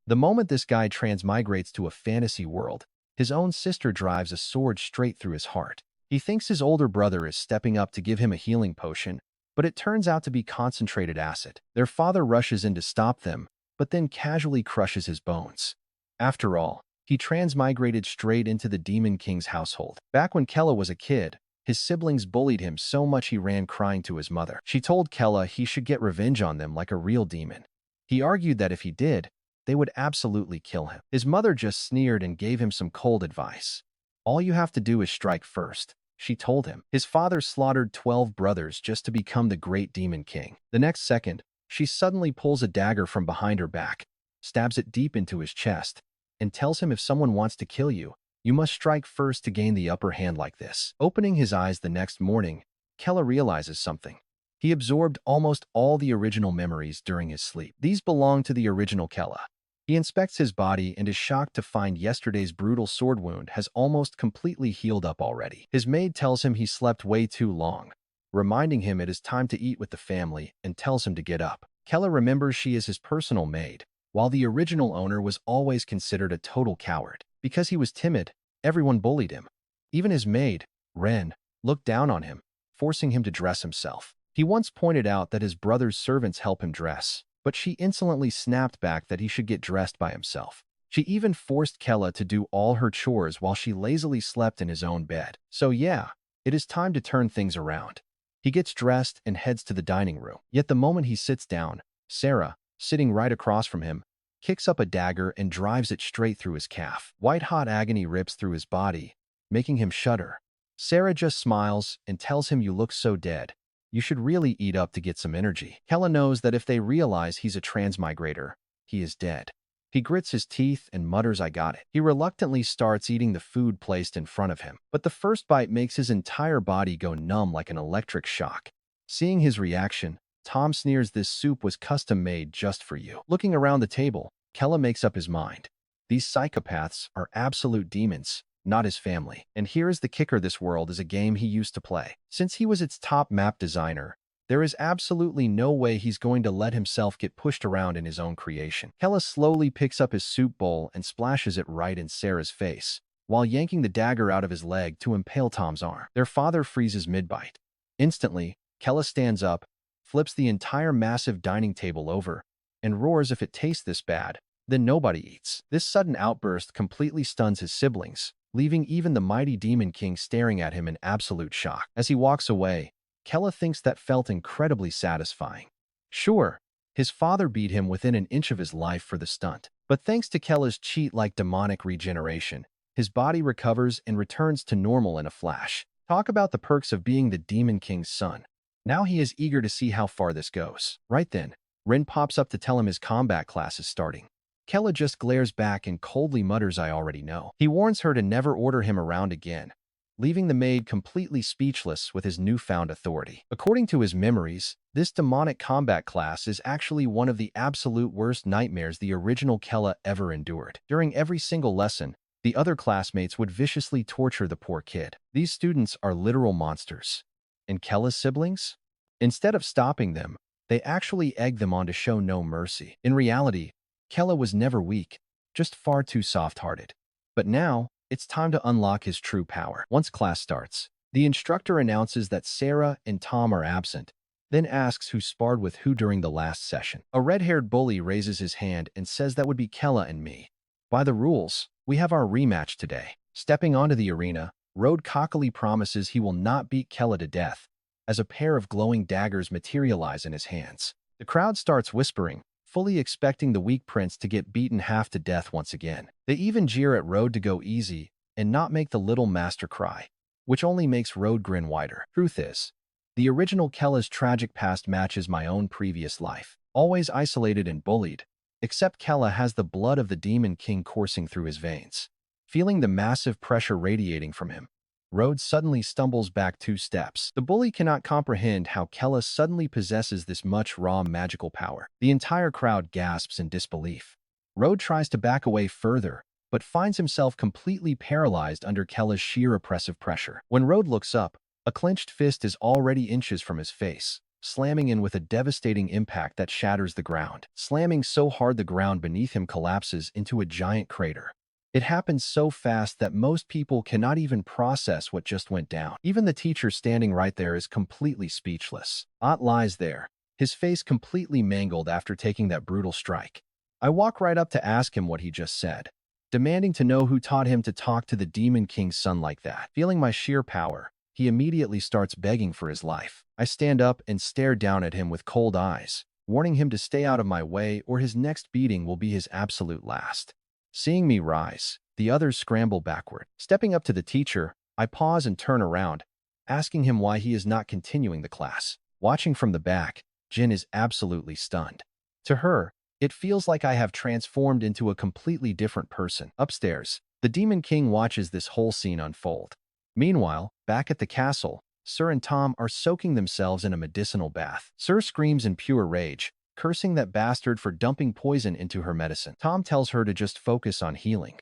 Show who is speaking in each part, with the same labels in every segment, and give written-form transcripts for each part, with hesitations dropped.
Speaker 1: The moment this guy transmigrates to a fantasy world, his own sister drives a sword straight through his heart. He thinks his older brother is stepping up to give him a healing potion, but it turns out to be concentrated acid. Their father rushes in to stop them, but then casually crushes his bones. After all, he transmigrated straight into the Demon King's household. Back when Kella was a kid, his siblings bullied him so much he ran crying to his mother. She told Kella he should get revenge on them like a real demon. He argued that if he did, they would absolutely kill him. His mother just sneered and gave him some cold advice. All you have to do is strike first, she told him. His father slaughtered 12 brothers just to become the great Demon King. The next second, she suddenly pulls a dagger from behind her back, stabs it deep into his chest, and tells him if someone wants to kill you, you must strike first to gain the upper hand like this. Opening his eyes the next morning, Kella realizes something. He absorbed almost all the original memories during his sleep. These belong to the original Kella. He inspects his body and is shocked to find yesterday's brutal sword wound has almost completely healed up already. His maid tells him he slept way too long, reminding him it is time to eat with the family, and tells him to get up. Kella remembers she is his personal maid, while the original owner was always considered a total coward. Because he was timid, everyone bullied him. Even his maid, Ren, looked down on him, forcing him to dress himself. He once pointed out that his brother's servants help him dress, but she insolently snapped back that he should get dressed by himself. She even forced Kella to do all her chores while she lazily slept in his own bed. So yeah, it is time to turn things around. He gets dressed and heads to the dining room. Yet the moment he sits down, Sarah, sitting right across from him, kicks up a dagger and drives it straight through his calf. White-hot agony rips through his body, making him shudder. Sarah just smiles and tells him, "You look so dead. You should really eat up to get some energy." Kella knows that if they realize he's a transmigrator, he is dead. He grits his teeth and mutters, "I got it." He reluctantly starts eating the food placed in front of him, but the first bite makes his entire body go numb like an electric shock. Seeing his reaction, Tom sneers, "This soup was custom made just for you." Looking around the table, Kella makes up his mind. These psychopaths are absolute demons, not his family. And here is the kicker: this world is a game he used to play. Since he was its top map designer, there is absolutely no way he's going to let himself get pushed around in his own creation. Kella slowly picks up his soup bowl and splashes it right in Sarah's face, while yanking the dagger out of his leg to impale Tom's arm. Their father freezes mid-bite. Instantly, Kella stands up, flips the entire massive dining table over, and roars, "If it tastes this bad, then nobody eats." This sudden outburst completely stuns his siblings, leaving even the mighty Demon King staring at him in absolute shock. As he walks away, Kella thinks that felt incredibly satisfying. Sure, his father beat him within an inch of his life for the stunt, but thanks to Kella's cheat-like demonic regeneration, his body recovers and returns to normal in a flash. Talk about the perks of being the Demon King's son. Now he is eager to see how far this goes. Right then, Ren pops up to tell him his combat class is starting. Kella just glares back and coldly mutters, "I already know." He warns her to never order him around again, leaving the maid completely speechless with his newfound authority. According to his memories, this demonic combat class is actually one of the absolute worst nightmares the original Kella ever endured. During every single lesson, the other classmates would viciously torture the poor kid. These students are literal monsters. And Kella's siblings? Instead of stopping them, they actually egg them on to show no mercy. In reality, Kella was never weak, just far too soft-hearted. But now, it's time to unlock his true power. Once class starts, the instructor announces that Sarah and Tom are absent, then asks who sparred with who during the last session. A red-haired bully raises his hand and says that would be Kella and me. By the rules, we have our rematch today. Stepping onto the arena, Road cockily promises he will not beat Kella to death, as a pair of glowing daggers materialize in his hands. The crowd starts whispering, fully expecting the weak prince to get beaten half to death once again. They even jeer at Road to go easy and not make the little master cry, which only makes Road grin wider. Truth is, the original Kella's tragic past matches my own previous life. Always isolated and bullied, except Kella has the blood of the Demon King coursing through his veins. Feeling the massive pressure radiating from him, Road suddenly stumbles back 2 steps. The bully cannot comprehend how Kella suddenly possesses this much raw magical power. The entire crowd gasps in disbelief. Road tries to back away further, but finds himself completely paralyzed under Kella's sheer oppressive pressure. When Road looks up, a clenched fist is already inches from his face, slamming in with a devastating impact that shatters the ground. Slamming so hard the ground beneath him collapses into a giant crater. It happens so fast that most people cannot even process what just went down. Even the teacher standing right there is completely speechless. Ott lies there, his face completely mangled after taking that brutal strike. I walk right up to ask him what he just said, demanding to know who taught him to talk to the Demon King's son like that. Feeling my sheer power, he immediately starts begging for his life. I stand up and stare down at him with cold eyes, warning him to stay out of my way or his next beating will be his absolute last. Seeing me rise, the others scramble backward. Stepping up to the teacher, I pause and turn around, asking him why he is not continuing the class. Watching from the back, Jin is absolutely stunned. To her, it feels like I have transformed into a completely different person. Upstairs, the Demon King watches this whole scene unfold. Meanwhile, back at the castle, Sir and Tom are soaking themselves in a medicinal bath. Sir screams in pure rage, cursing that bastard for dumping poison into her medicine. Tom tells her to just focus on healing.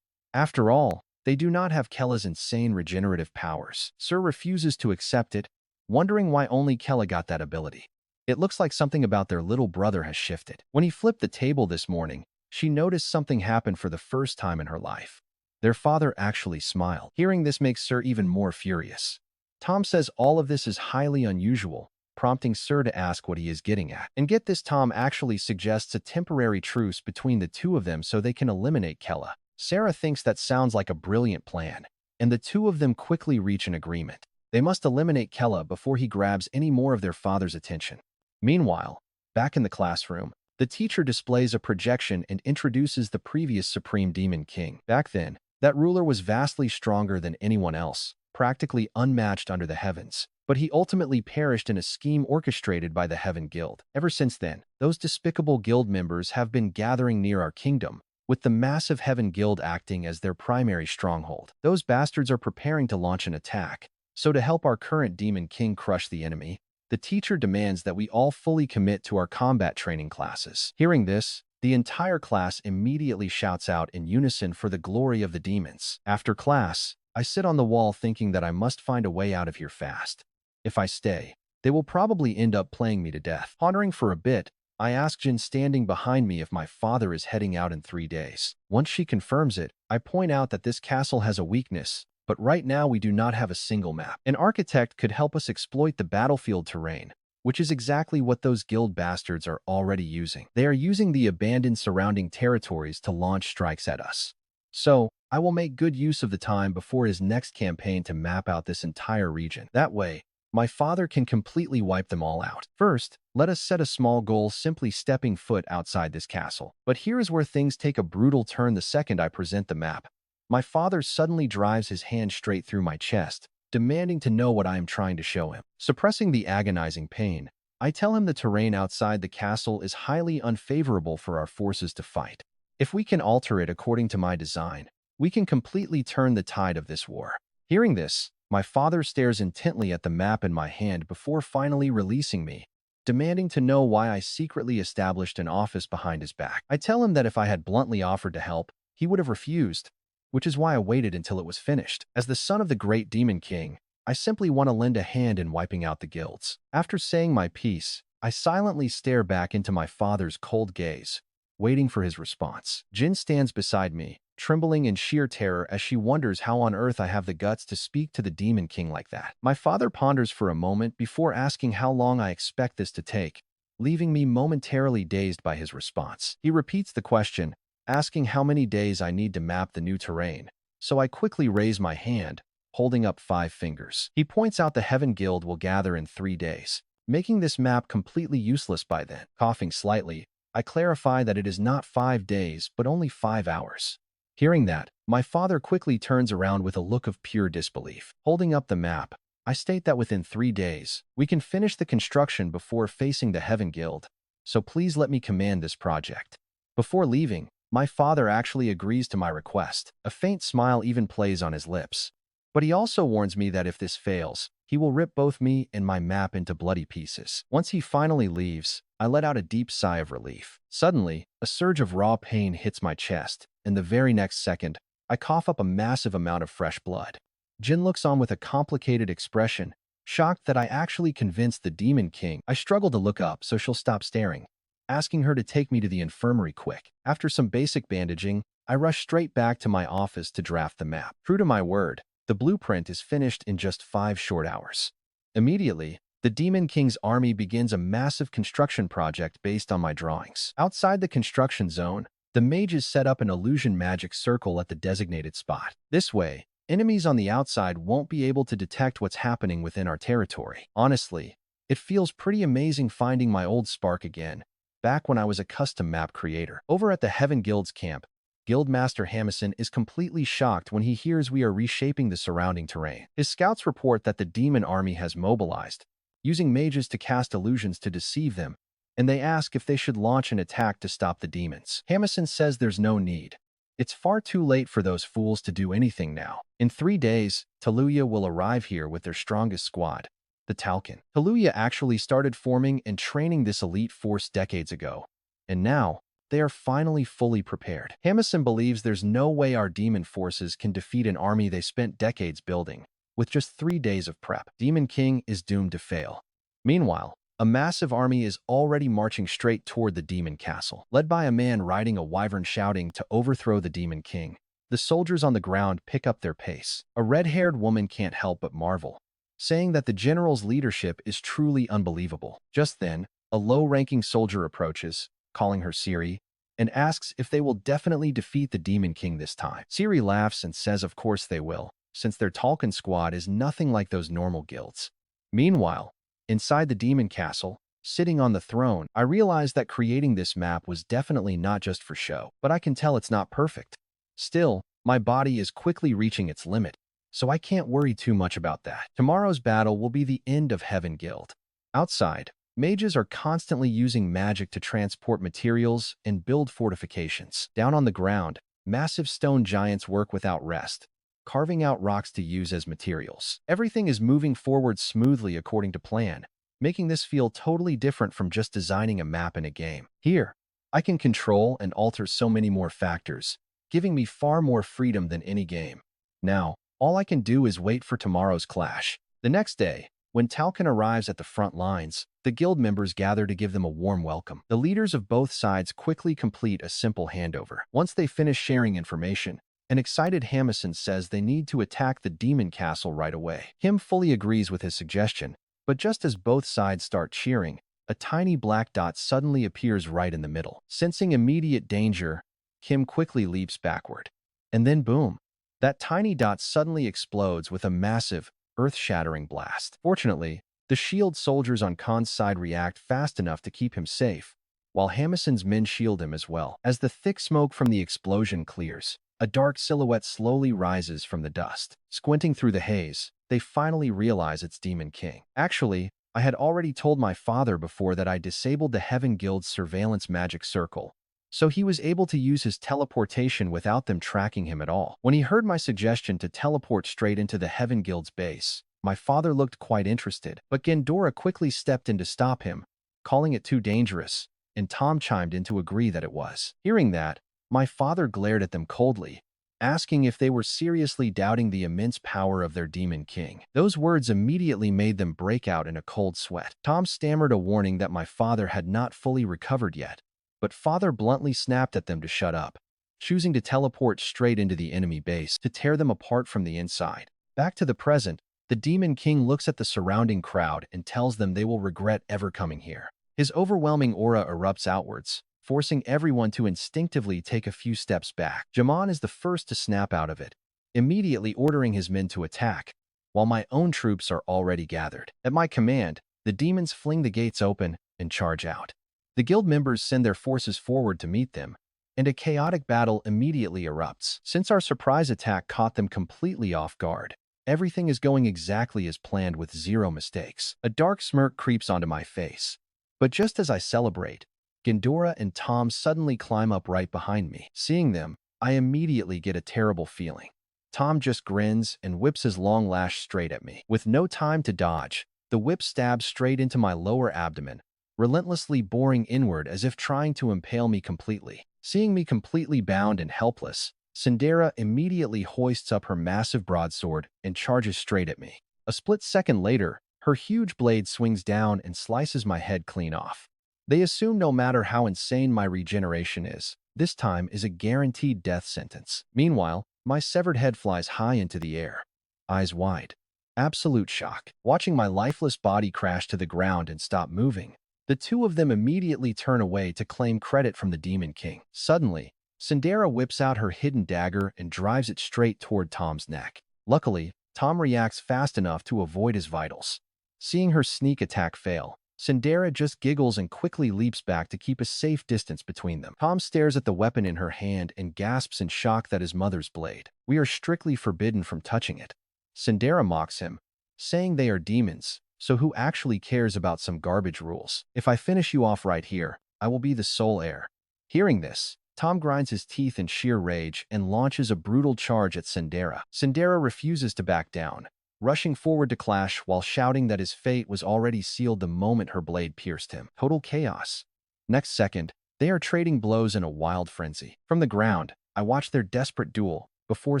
Speaker 1: After all, they do not have Kella's insane regenerative powers. Sir refuses to accept it, wondering why only Kella got that ability. It looks like something about their little brother has shifted. When he flipped the table this morning, she noticed something happen for the first time in her life. Their father actually smiled. Hearing this makes Sir even more furious. Tom says all of this is highly unusual, prompting Sir to ask what he is getting at. And get this, Tom actually suggests a temporary truce between the two of them so they can eliminate Kella. Sarah thinks that sounds like a brilliant plan, and the two of them quickly reach an agreement. They must eliminate Kella before he grabs any more of their father's attention. Meanwhile, back in the classroom, the teacher displays a projection and introduces the previous Supreme Demon King. Back then, that ruler was vastly stronger than anyone else, practically unmatched under the heavens. But he ultimately perished in a scheme orchestrated by the Heaven Guild. Ever since then, those despicable guild members have been gathering near our kingdom, with the massive Heaven Guild acting as their primary stronghold. Those bastards are preparing to launch an attack. So to help our current Demon King crush the enemy, the teacher demands that we all fully commit to our combat training classes. Hearing this, the entire class immediately shouts out in unison for the glory of the demons. After class, I sit on the wall thinking that I must find a way out of here fast. If I stay, they will probably end up playing me to death. Pondering for a bit, I ask Jin standing behind me if my father is heading out in 3 days. Once she confirms it, I point out that this castle has a weakness, but right now we do not have a single map. An architect could help us exploit the battlefield terrain, which is exactly what those guild bastards are already using. They are using the abandoned surrounding territories to launch strikes at us. So, I will make good use of the time before his next campaign to map out this entire region. That way, my father can completely wipe them all out. First, let us set a small goal, simply stepping foot outside this castle. But here is where things take a brutal turn the second I present the map. My father suddenly drives his hand straight through my chest, demanding to know what I am trying to show him. Suppressing the agonizing pain, I tell him the terrain outside the castle is highly unfavorable for our forces to fight. If we can alter it according to my design, we can completely turn the tide of this war. Hearing this, my father stares intently at the map in my hand before finally releasing me, demanding to know why I secretly established an office behind his back. I tell him that if I had bluntly offered to help, he would have refused, which is why I waited until it was finished. As the son of the great Demon King, I simply want to lend a hand in wiping out the guilds. After saying my piece, I silently stare back into my father's cold gaze, waiting for his response. Jin stands beside me, trembling in sheer terror as she wonders how on earth I have the guts to speak to the Demon King like that. My father ponders for a moment before asking how long I expect this to take, leaving me momentarily dazed by his response. He repeats the question, asking how many days I need to map the new terrain, so I quickly raise my hand, holding up 5 fingers. He points out the Heaven Guild will gather in 3 days, making this map completely useless by then. Coughing slightly, I clarify that it is not 5 days, but only 5 hours. Hearing that, my father quickly turns around with a look of pure disbelief. Holding up the map, I state that within 3 days, we can finish the construction before facing the Heaven Guild, so please let me command this project. Before leaving, my father actually agrees to my request. A faint smile even plays on his lips. But he also warns me that if this fails, he will rip both me and my map into bloody pieces. Once he finally leaves, I let out a deep sigh of relief. Suddenly, a surge of raw pain hits my chest, and the very next second, I cough up a massive amount of fresh blood. Jin looks on with a complicated expression, Shocked that I actually convinced the Demon King, I struggle to look up so she'll stop staring, asking her to take me to the infirmary quick. After some basic bandaging, I rush straight back to my office to draft the map. True to my word, the blueprint is finished in just 5 short hours. Immediately, the Demon King's army begins a massive construction project based on my drawings. Outside the construction zone, the mages set up an illusion magic circle at the designated spot. This way, enemies on the outside won't be able to detect what's happening within our territory. Honestly, it feels pretty amazing finding my old spark again, back when I was a custom map creator. Over at the Heaven Guild's camp, Guildmaster Hamison is completely shocked when he hears we are reshaping the surrounding terrain. His scouts report that the demon army has mobilized, using mages to cast illusions to deceive them, and they ask if they should launch an attack to stop the demons. Hamison says there's no need. It's far too late for those fools to do anything now. In 3 days, Taluya will arrive here with their strongest squad, the Talcan. Taluya actually started forming and training this elite force decades ago, and now, they are finally fully prepared. Hamison believes there's no way our demon forces can defeat an army they spent decades building, with just 3 days of prep. Demon King is doomed to fail. Meanwhile, a massive army is already marching straight toward the demon castle. Led by a man riding a wyvern shouting to overthrow the Demon King, the soldiers on the ground pick up their pace. A red-haired woman can't help but marvel, saying that the general's leadership is truly unbelievable. Just then, a low-ranking soldier approaches, calling her Siri, and asks if they will definitely defeat the Demon King this time. Siri laughs and says of course they will, since their Talcan squad is nothing like those normal guilds. Meanwhile, inside the demon castle, sitting on the throne, I realized that creating this map was definitely not just for show, but I can tell it's not perfect. Still, my body is quickly reaching its limit, so I can't worry too much about that. Tomorrow's battle will be the end of Heaven Guild. Outside, mages are constantly using magic to transport materials and build fortifications. Down on the ground, massive stone giants work without rest, carving out rocks to use as materials. Everything is moving forward smoothly according to plan, making this feel totally different from just designing a map in a game. Here, I can control and alter so many more factors, giving me far more freedom than any game. Now, all I can do is wait for tomorrow's clash. The next day, when Talcan arrives at the front lines, the guild members gather to give them a warm welcome. The leaders of both sides quickly complete a simple handover. Once they finish sharing information, an excited Hamison says they need to attack the demon castle right away. Kim fully agrees with his suggestion, but just as both sides start cheering, a tiny black dot suddenly appears right in the middle. Sensing immediate danger, Kim quickly leaps backward. And then boom, that tiny dot suddenly explodes with a massive, earth-shattering blast. Fortunately, the shield soldiers on Khan's side react fast enough to keep him safe, while Hamison's men shield him as well. As the thick smoke from the explosion clears, a dark silhouette slowly rises from the dust. Squinting through the haze, they finally realize it's Demon King. Actually, I had already told my father before that I disabled the Heaven Guild's surveillance magic circle, so he was able to use his teleportation without them tracking him at all. When he heard my suggestion to teleport straight into the Heaven Guild's base, my father looked quite interested, but Gendora quickly stepped in to stop him, calling it too dangerous, and Tom chimed in to agree that it was. Hearing that, my father glared at them coldly, asking if they were seriously doubting the immense power of their Demon King. Those words immediately made them break out in a cold sweat. Tom stammered a warning that my father had not fully recovered yet, but father bluntly snapped at them to shut up, choosing to teleport straight into the enemy base to tear them apart from the inside. Back to the present, the Demon King looks at the surrounding crowd and tells them they will regret ever coming here. His overwhelming aura erupts outwards, forcing everyone to instinctively take a few steps back. Jaman is the first to snap out of it, immediately ordering his men to attack, while my own troops are already gathered. At my command, the demons fling the gates open and charge out. The guild members send their forces forward to meet them, and a chaotic battle immediately erupts. Since our surprise attack caught them completely off guard, everything is going exactly as planned with zero mistakes. A dark smirk creeps onto my face, but just as I celebrate, Gendora and Tom suddenly climb up right behind me. Seeing them, I immediately get a terrible feeling. Tom just grins and whips his long lash straight at me. With no time to dodge, the whip stabs straight into my lower abdomen, relentlessly boring inward as if trying to impale me completely. Seeing me completely bound and helpless, Sindera immediately hoists up her massive broadsword and charges straight at me. A split second later, Her huge blade swings down and slices my head clean off. They assume no matter how insane my regeneration is, this time is a guaranteed death sentence. Meanwhile, my severed head flies high into the air, eyes wide. Absolute shock, watching my lifeless body crash to the ground and stop moving. The two of them immediately turn away to claim credit from the Demon King. Suddenly, Sindera whips out her hidden dagger and drives it straight toward Tom's neck. Luckily, Tom reacts fast enough to avoid his vitals. Seeing her sneak attack fail, Sindera just giggles and quickly leaps back to keep a safe distance between them. Tom stares at the weapon in her hand and gasps in shock that his mother's blade. We are strictly forbidden from touching it. Sindera mocks him, saying they are demons, so who actually cares about some garbage rules? If I finish you off right here, I will be the sole heir. Hearing this, Tom grinds his teeth in sheer rage and launches a brutal charge at Sindera. Sindera refuses to back down, rushing forward to clash while shouting that his fate was already sealed the moment her blade pierced him. Total chaos. Next second, they are trading blows in a wild frenzy. From the ground, I watch their desperate duel before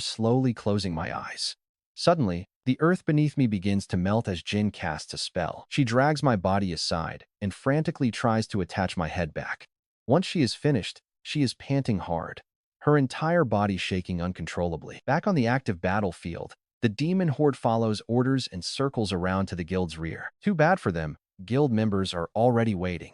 Speaker 1: slowly closing my eyes. Suddenly, the earth beneath me begins to melt as Jin casts a spell. She drags my body aside and frantically tries to attach my head back. Once she is finished, she is panting hard, her entire body shaking uncontrollably. Back on the active battlefield, the demon horde follows orders and circles around to the guild's rear. Too bad for them, guild members are already waiting.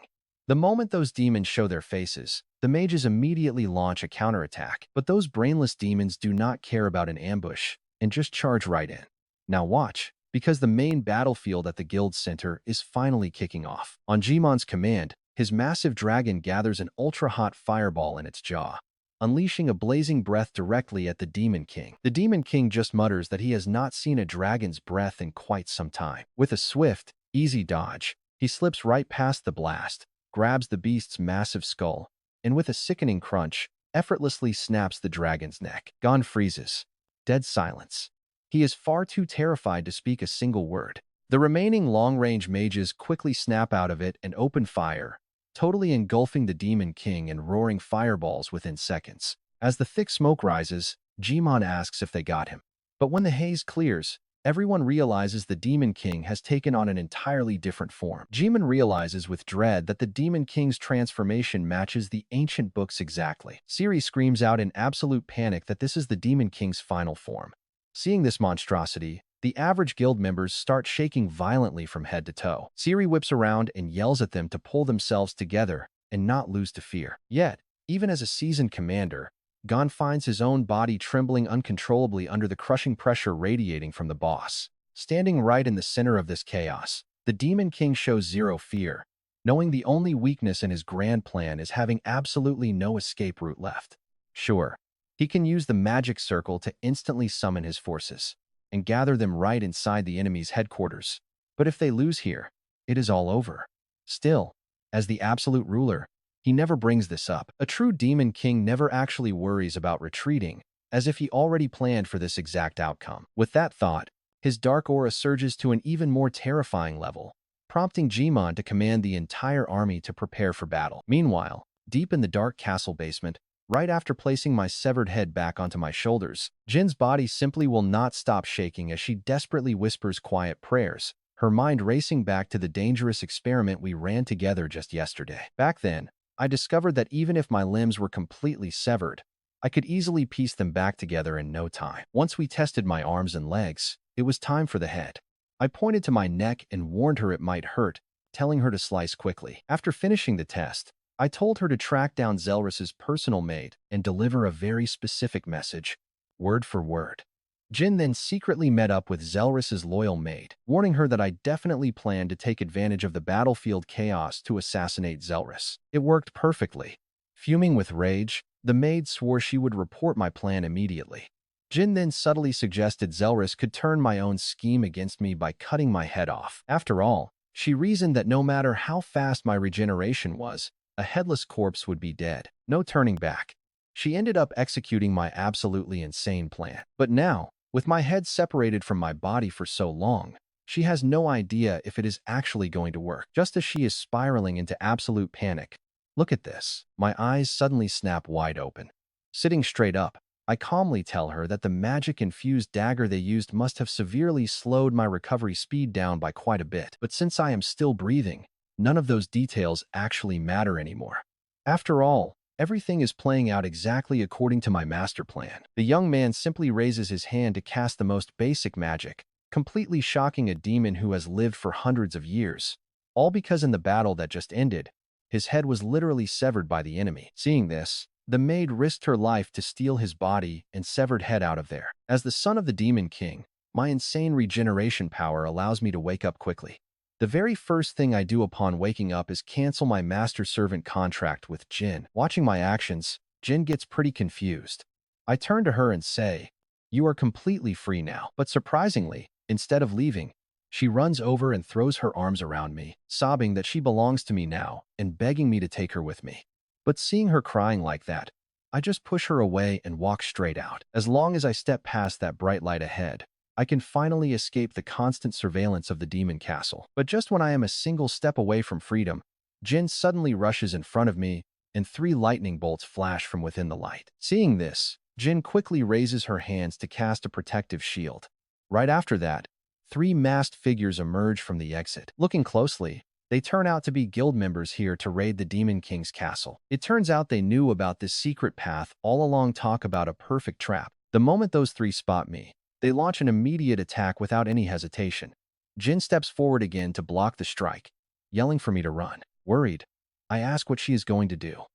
Speaker 1: The moment those demons show their faces, the mages immediately launch a counterattack. But those brainless demons do not care about an ambush and just charge right in. Now watch, because the main battlefield at the guild center is finally kicking off. On Jimon's command, his massive dragon gathers an ultra-hot fireball in its jaw, unleashing a blazing breath directly at the Demon King. The Demon King just mutters that he has not seen a dragon's breath in quite some time. With a swift, easy dodge, he slips right past the blast, grabs the beast's massive skull, and with a sickening crunch, effortlessly snaps the dragon's neck. Gon freezes. Dead silence. He is far too terrified to speak a single word. The remaining long-range mages quickly snap out of it and open fire, totally engulfing the Demon King and roaring fireballs within seconds. As the thick smoke rises, Jimon asks if they got him. But when the haze clears, everyone realizes the Demon King has taken on an entirely different form. Jimon realizes with dread that the Demon King's transformation matches the ancient books exactly. Ciri screams out in absolute panic that this is the Demon King's final form. Seeing this monstrosity, the average guild members start shaking violently from head to toe. Ciri whips around and yells at them to pull themselves together and not lose to fear. Yet, even as a seasoned commander, Gon finds his own body trembling uncontrollably under the crushing pressure radiating from the boss. Standing right in the center of this chaos, the Demon King shows zero fear, knowing the only weakness in his grand plan is having absolutely no escape route left. Sure, he can use the magic circle to instantly summon his forces and gather them right inside the enemy's headquarters. But if they lose here, it is all over. Still, as the absolute ruler, he never brings this up. A true Demon King never actually worries about retreating, as if he already planned for this exact outcome. With that thought, his dark aura surges to an even more terrifying level, prompting Jimon to command the entire army to prepare for battle. Meanwhile, deep in the dark castle basement, right after placing my severed head back onto my shoulders, Jin's body simply will not stop shaking as she desperately whispers quiet prayers, her mind racing back to the dangerous experiment we ran together just yesterday. Back then, I discovered that even if my limbs were completely severed, I could easily piece them back together in no time. Once we tested my arms and legs, it was time for the head. I pointed to my neck and warned her it might hurt, telling her to slice quickly. After finishing the test, I told her to track down Zelrus's personal maid and deliver a very specific message, word for word. Jin then secretly met up with Zelrus's loyal maid, warning her that I definitely planned to take advantage of the battlefield chaos to assassinate Zelrus. It worked perfectly. Fuming with rage, the maid swore she would report my plan immediately. Jin then subtly suggested Zelrus could turn my own scheme against me by cutting my head off. After all, she reasoned that no matter how fast my regeneration was, a headless corpse would be dead. No turning back. She ended up executing my absolutely insane plan. But now, with my head separated from my body for so long, she has no idea if it is actually going to work. Just as she is spiraling into absolute panic, look at this. My eyes suddenly snap wide open. Sitting straight up, I calmly tell her that the magic-infused dagger they used must have severely slowed my recovery speed down by quite a bit. But since I am still breathing, none of those details actually matter anymore. After all, everything is playing out exactly according to my master plan. The young man simply raises his hand to cast the most basic magic, completely shocking a demon who has lived for hundreds of years. All because in the battle that just ended, his head was literally severed by the enemy. Seeing this, the maid risked her life to steal his body and severed head out of there. As the son of the Demon King, my insane regeneration power allows me to wake up quickly. The very first thing I do upon waking up is cancel my master-servant contract with Jin. Watching my actions, Jin gets pretty confused. I turn to her and say, "You are completely free now." But surprisingly, instead of leaving, she runs over and throws her arms around me, sobbing that she belongs to me now and begging me to take her with me. But seeing her crying like that, I just push her away and walk straight out. As long as I step past that bright light ahead, I can finally escape the constant surveillance of the demon castle. But just when I am a single step away from freedom, Jin suddenly rushes in front of me, and 3 lightning bolts flash from within the light. Seeing this, Jin quickly raises her hands to cast a protective shield. Right after that, 3 masked figures emerge from the exit. Looking closely, they turn out to be guild members here to raid the Demon King's castle. It turns out they knew about this secret path all along. Talk about a perfect trap. The moment those 3 spot me, they launch an immediate attack without any hesitation. Jin steps forward again to block the strike, yelling for me to run. Worried, I ask what she is going to do.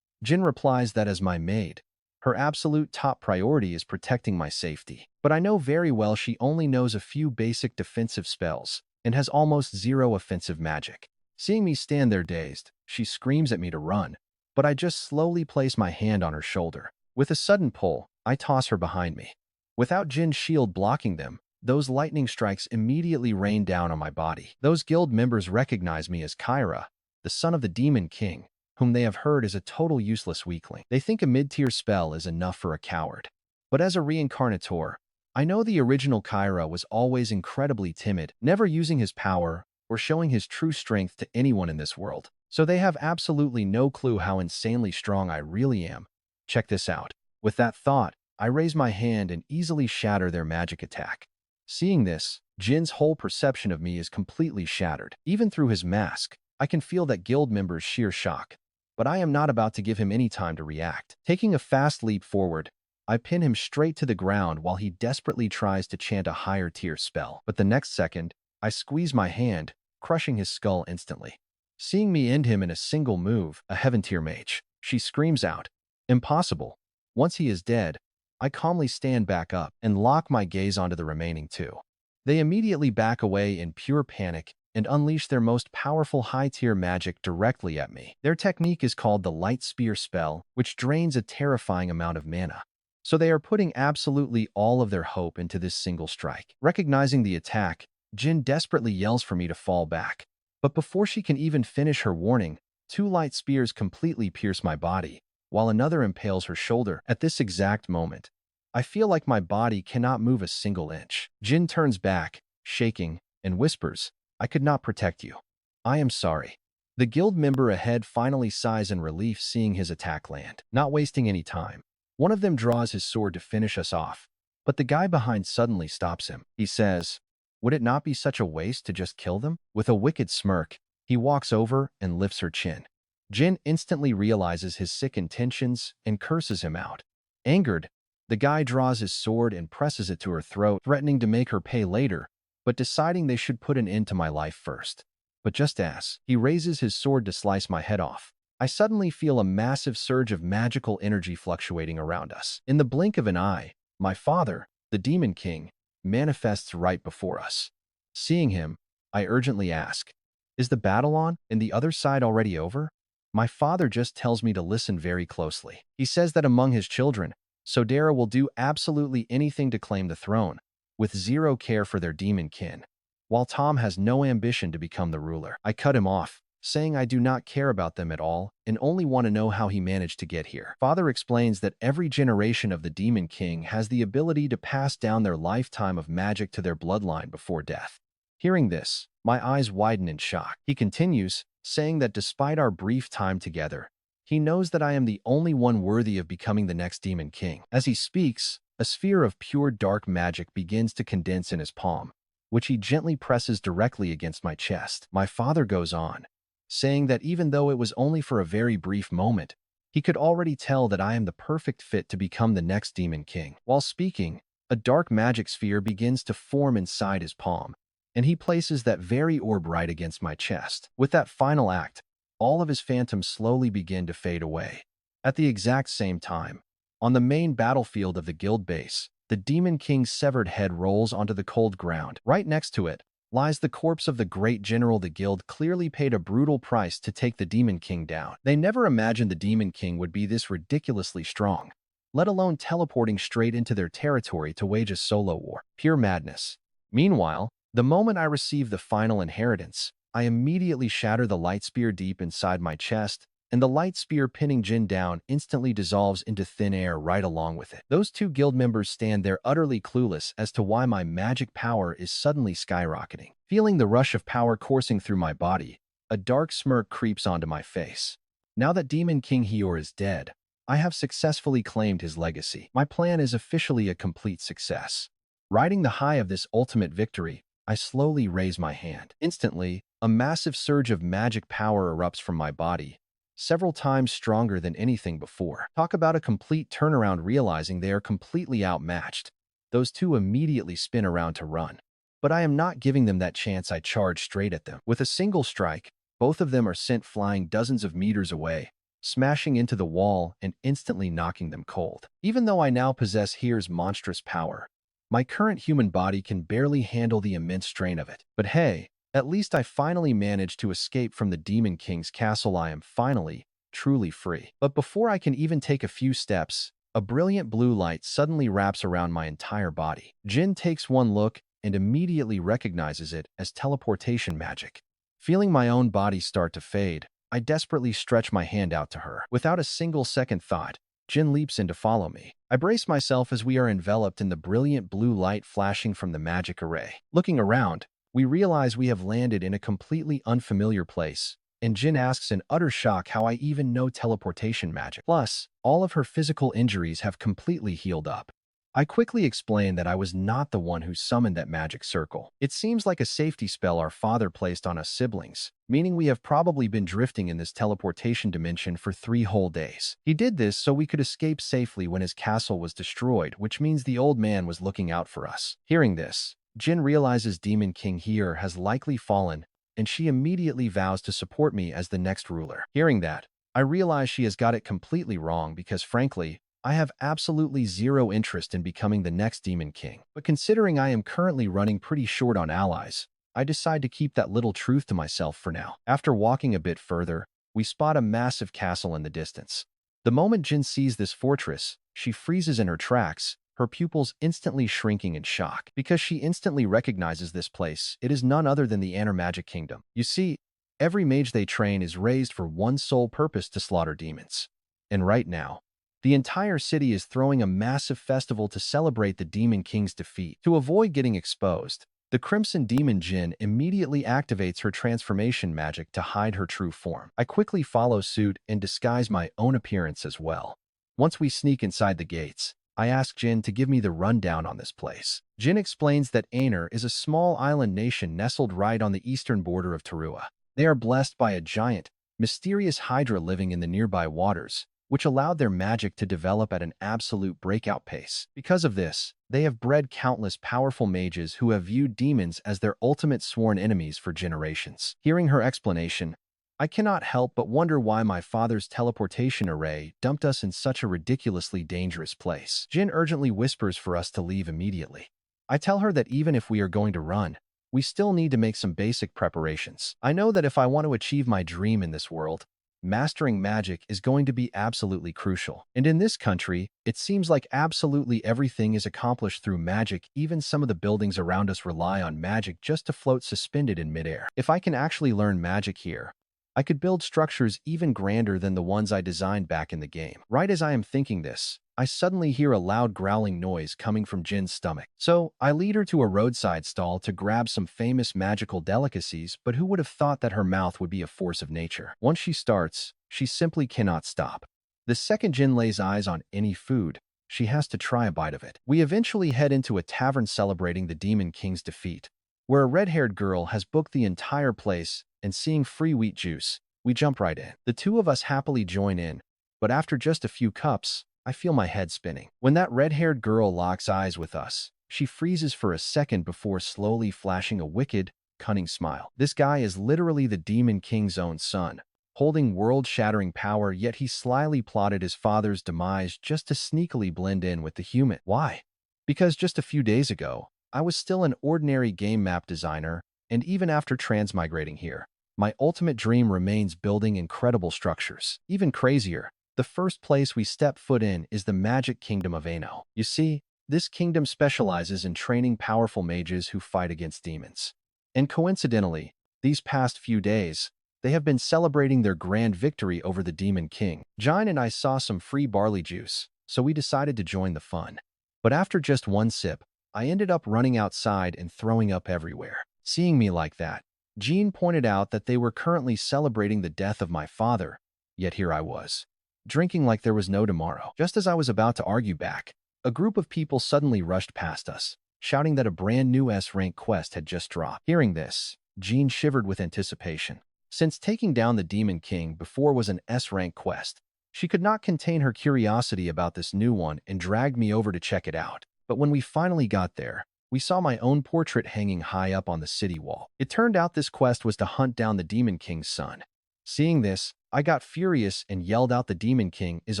Speaker 1: Jin replies that as my maid, her absolute top priority is protecting my safety. But I know very well she only knows a few basic defensive spells and has almost zero offensive magic. Seeing me stand there dazed, she screams at me to run, but I just slowly place my hand on her shoulder. With a sudden pull, I toss her behind me. Without Jin's shield blocking them, those lightning strikes immediately rain down on my body. Those guild members recognize me as Kyra, the son of the Demon King, whom they have heard is a total useless weakling. They think a mid-tier spell is enough for a coward. But as a reincarnator, I know the original Kyra was always incredibly timid, never using his power or showing his true strength to anyone in this world. So they have absolutely no clue how insanely strong I really am. Check this out. With that thought, I raise my hand and easily shatter their magic attack. Seeing this, Jin's whole perception of me is completely shattered. Even through his mask, I can feel that guild member's sheer shock. But I am not about to give him any time to react. Taking a fast leap forward, I pin him straight to the ground while he desperately tries to chant a higher tier spell. But the next second, I squeeze my hand, crushing his skull instantly. Seeing me end him in a single move, a heaven tier mage, she screams out, "Impossible." Once he is dead, I calmly stand back up and lock my gaze onto the remaining 2. They immediately back away in pure panic and unleash their most powerful high-tier magic directly at me. Their technique is called the Light Spear spell, which drains a terrifying amount of mana. So they are putting absolutely all of their hope into this single strike. Recognizing the attack, Jin desperately yells for me to fall back. But before she can even finish her warning, 2 light spears completely pierce my body, while another impales her shoulder. At this exact moment, I feel like my body cannot move a single inch. Jin turns back, shaking, and whispers, "I could not protect you. I am sorry." The guild member ahead finally sighs in relief seeing his attack land. Not wasting any time, one of them draws his sword to finish us off, but the guy behind suddenly stops him. He says, "Would it not be such a waste to just kill them?" With a wicked smirk, he walks over and lifts her chin. Jin instantly realizes his sick intentions and curses him out. Angered, the guy draws his sword and presses it to her throat, threatening to make her pay later, but deciding they should put an end to my life first. But just as he raises his sword to slice my head off, I suddenly feel a massive surge of magical energy fluctuating around us. In the blink of an eye, my father, the Demon King, manifests right before us. Seeing him, I urgently ask, "Is the battle on and the other side already over?" My father just tells me to listen very closely. He says that among his children, Sodera will do absolutely anything to claim the throne, with zero care for their demon kin, while Tom has no ambition to become the ruler. I cut him off, saying I do not care about them at all and only want to know how he managed to get here. Father explains that every generation of the Demon King has the ability to pass down their lifetime of magic to their bloodline before death. Hearing this, my eyes widen in shock. He continues, saying that despite our brief time together, He knows that I am the only one worthy of becoming the next Demon King. As he speaks, a sphere of pure dark magic begins to condense in his palm, which he gently presses directly against my chest. My father goes on, saying that even though it was only for a very brief moment, he could already tell that I am the perfect fit to become the next Demon King. While speaking, a dark magic sphere begins to form inside his palm, and he places that very orb right against my chest. With that final act, all of his phantoms slowly begin to fade away. At the exact same time, on the main battlefield of the guild base, the Demon King's severed head rolls onto the cold ground. Right next to it lies the corpse of the great general. The guild clearly paid a brutal price to take the Demon King down. They never imagined the Demon King would be this ridiculously strong, let alone teleporting straight into their territory to wage a solo war. Pure madness. Meanwhile, the moment I receive the final inheritance, I immediately shatter the light spear deep inside my chest, and the light spear pinning Jin down instantly dissolves into thin air right along with it. Those two guild members stand there utterly clueless as to why my magic power is suddenly skyrocketing. Feeling the rush of power coursing through my body, a dark smirk creeps onto my face. Now that Demon King Hior is dead, I have successfully claimed his legacy. My plan is officially a complete success. Riding the high of this ultimate victory, I slowly raise my hand. Instantly, a massive surge of magic power erupts from my body, several times stronger than anything before. Talk about a complete turnaround. Realizing they are completely outmatched, those two immediately spin around to run. But I am not giving them that chance. I charge straight at them. With a single strike, both of them are sent flying dozens of meters away, smashing into the wall and instantly knocking them cold. Even though I now possess Here's monstrous power, my current human body can barely handle the immense strain of it. But hey, at least I finally managed to escape from the Demon King's castle. I am finally, truly free. But before I can even take a few steps, a brilliant blue light suddenly wraps around my entire body. Jin takes one look and immediately recognizes it as teleportation magic. Feeling my own body start to fade, I desperately stretch my hand out to her. Without a single second thought, Jin leaps in to follow me. I brace myself as we are enveloped in the brilliant blue light flashing from the magic array. Looking around, we realize we have landed in a completely unfamiliar place, and Jin asks in utter shock how I even know teleportation magic. Plus, all of her physical injuries have completely healed up. I quickly explain that I was not the one who summoned that magic circle. It seems like a safety spell our father placed on us siblings, meaning we have probably been drifting in this teleportation dimension for 3 whole days. He did this so we could escape safely when his castle was destroyed, which means the old man was looking out for us. Hearing this, Jin realizes Demon King here has likely fallen, and she immediately vows to support me as the next ruler. Hearing that, I realize she has got it completely wrong because, frankly, I have absolutely zero interest in becoming the next Demon King. But considering I am currently running pretty short on allies, I decide to keep that little truth to myself for now. After walking a bit further, we spot a massive castle in the distance. The moment Jin sees this fortress, she freezes in her tracks, her pupils instantly shrinking in shock. Because she instantly recognizes this place, it is none other than the Magic Kingdom. You see, every mage they train is raised for one sole purpose: to slaughter demons. And right now, the entire city is throwing a massive festival to celebrate the Demon King's defeat. To avoid getting exposed, the Crimson Demon Jin immediately activates her transformation magic to hide her true form. I quickly follow suit and disguise my own appearance as well. Once we sneak inside the gates, I ask Jin to give me the rundown on this place. Jin explains that Aner is a small island nation nestled right on the eastern border of Tarua. They are blessed by a giant, mysterious hydra living in the nearby waters, which allowed their magic to develop at an absolute breakout pace. Because of this, they have bred countless powerful mages who have viewed demons as their ultimate sworn enemies for generations. Hearing her explanation, I cannot help but wonder why my father's teleportation array dumped us in such a ridiculously dangerous place. Jin urgently whispers for us to leave immediately. I tell her that even if we are going to run, we still need to make some basic preparations. I know that if I want to achieve my dream in this world, mastering magic is going to be absolutely crucial. And in this country, it seems like absolutely everything is accomplished through magic. Even some of the buildings around us rely on magic just to float suspended in midair. If I can actually learn magic here, I could build structures even grander than the ones I designed back in the game. Right as I am thinking this, I suddenly hear a loud growling noise coming from Jin's stomach. So, I lead her to a roadside stall to grab some famous magical delicacies, but who would have thought that her mouth would be a force of nature? Once she starts, She simply cannot stop. The second Jin lays eyes on any food, she has to try a bite of it. We eventually head into a tavern celebrating the Demon King's defeat, where a red-haired girl has booked the entire place, and seeing free wheat juice, we jump right in. The two of us happily join in, but after just a few cups, I feel my head spinning. When that red-haired girl locks eyes with us, she freezes for a second before slowly flashing a wicked, cunning smile. This guy is literally the Demon King's own son, holding world-shattering power, yet he slyly plotted his father's demise just to sneakily blend in with the human. Why? Because just a few days ago, I was still an ordinary game map designer, and even after transmigrating here, my ultimate dream remains building incredible structures. Even crazier, the first place we step foot in is the magic kingdom of Ano. You see, this kingdom specializes in training powerful mages who fight against demons. And coincidentally, these past few days, they have been celebrating their grand victory over the Demon King. Jine and I saw some free barley juice, so we decided to join the fun. But after just one sip, I ended up running outside and throwing up everywhere. Seeing me like that, Jean pointed out that they were currently celebrating the death of my father, yet here I was, drinking like there was no tomorrow. Just as I was about to argue back, a group of people suddenly rushed past us, shouting that a brand new S-rank quest had just dropped. Hearing this, Jean shivered with anticipation. Since taking down the Demon King before was an S-rank quest, she could not contain her curiosity about this new one and dragged me over to check it out. But when we finally got there, we saw my own portrait hanging high up on the city wall. It turned out this quest was to hunt down the Demon King's son. Seeing this, I got furious and yelled out the Demon King is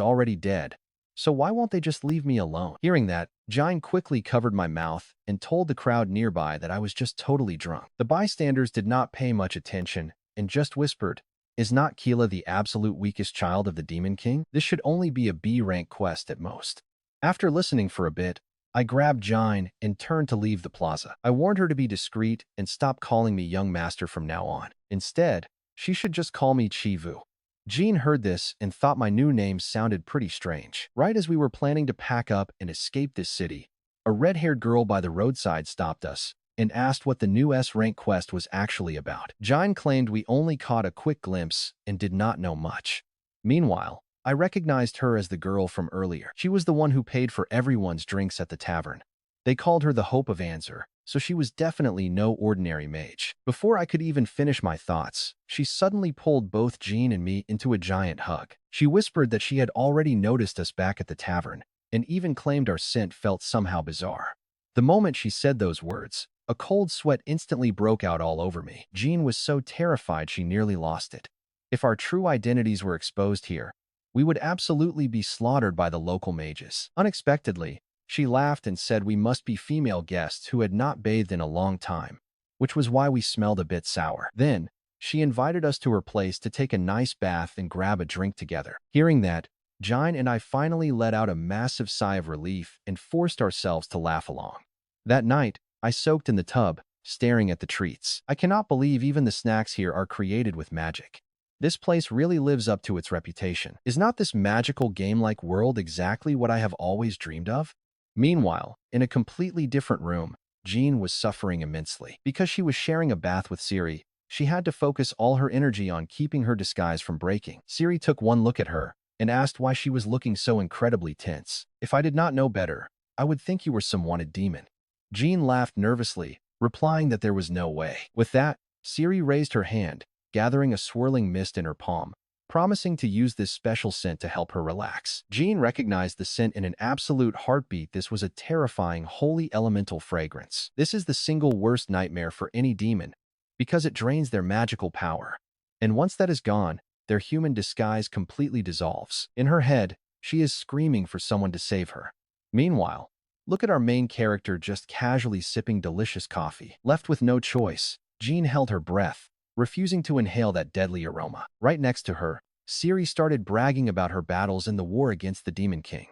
Speaker 1: already dead, so why won't they just leave me alone? Hearing that, Jine quickly covered my mouth and told the crowd nearby that I was just totally drunk. The bystanders did not pay much attention and just whispered, "Is not Kella the absolute weakest child of the Demon King? This should only be a B-rank quest at most." After listening for a bit, I grabbed Jine and turned to leave the plaza. I warned her to be discreet and stop calling me young master from now on. Instead, she should just call me Chivu. Jean heard this and thought my new name sounded pretty strange. Right as we were planning to pack up and escape this city, a red-haired girl by the roadside stopped us and asked what the new S-rank quest was actually about. Jine claimed we only caught a quick glimpse and did not know much. Meanwhile, I recognized her as the girl from earlier. She was the one who paid for everyone's drinks at the tavern. They called her the Hope of Anzer, so she was definitely no ordinary mage. Before I could even finish my thoughts, she suddenly pulled both Jean and me into a giant hug. She whispered that she had already noticed us back at the tavern, and even claimed our scent felt somehow bizarre. The moment she said those words, a cold sweat instantly broke out all over me. Jean was so terrified she nearly lost it. If our true identities were exposed here, we would absolutely be slaughtered by the local mages. Unexpectedly, she laughed and said we must be female guests who had not bathed in a long time, which was why we smelled a bit sour. Then, she invited us to her place to take a nice bath and grab a drink together. Hearing that, Jine and I finally let out a massive sigh of relief and forced ourselves to laugh along. That night, I soaked in the tub, staring at the treats. I cannot believe even the snacks here are created with magic. This place really lives up to its reputation. Is not this magical game-like world exactly what I have always dreamed of? Meanwhile, in a completely different room, Jean was suffering immensely. Because she was sharing a bath with Siri, she had to focus all her energy on keeping her disguise from breaking. Siri took one look at her and asked why she was looking so incredibly tense. If I did not know better, I would think you were some wanted demon. Jean laughed nervously, replying that there was no way. With that, Siri raised her hand, gathering a swirling mist in her palm, promising to use this special scent to help her relax. Jean recognized the scent in an absolute heartbeat. This was a terrifying, holy elemental fragrance. This is the single worst nightmare for any demon, because it drains their magical power. And once that is gone, their human disguise completely dissolves. In her head, she is screaming for someone to save her. Meanwhile, look at our main character just casually sipping delicious coffee. Left with no choice, Jean held her breath, refusing to inhale that deadly aroma. Right next to her, Siri started bragging about her battles in the war against the Demon King.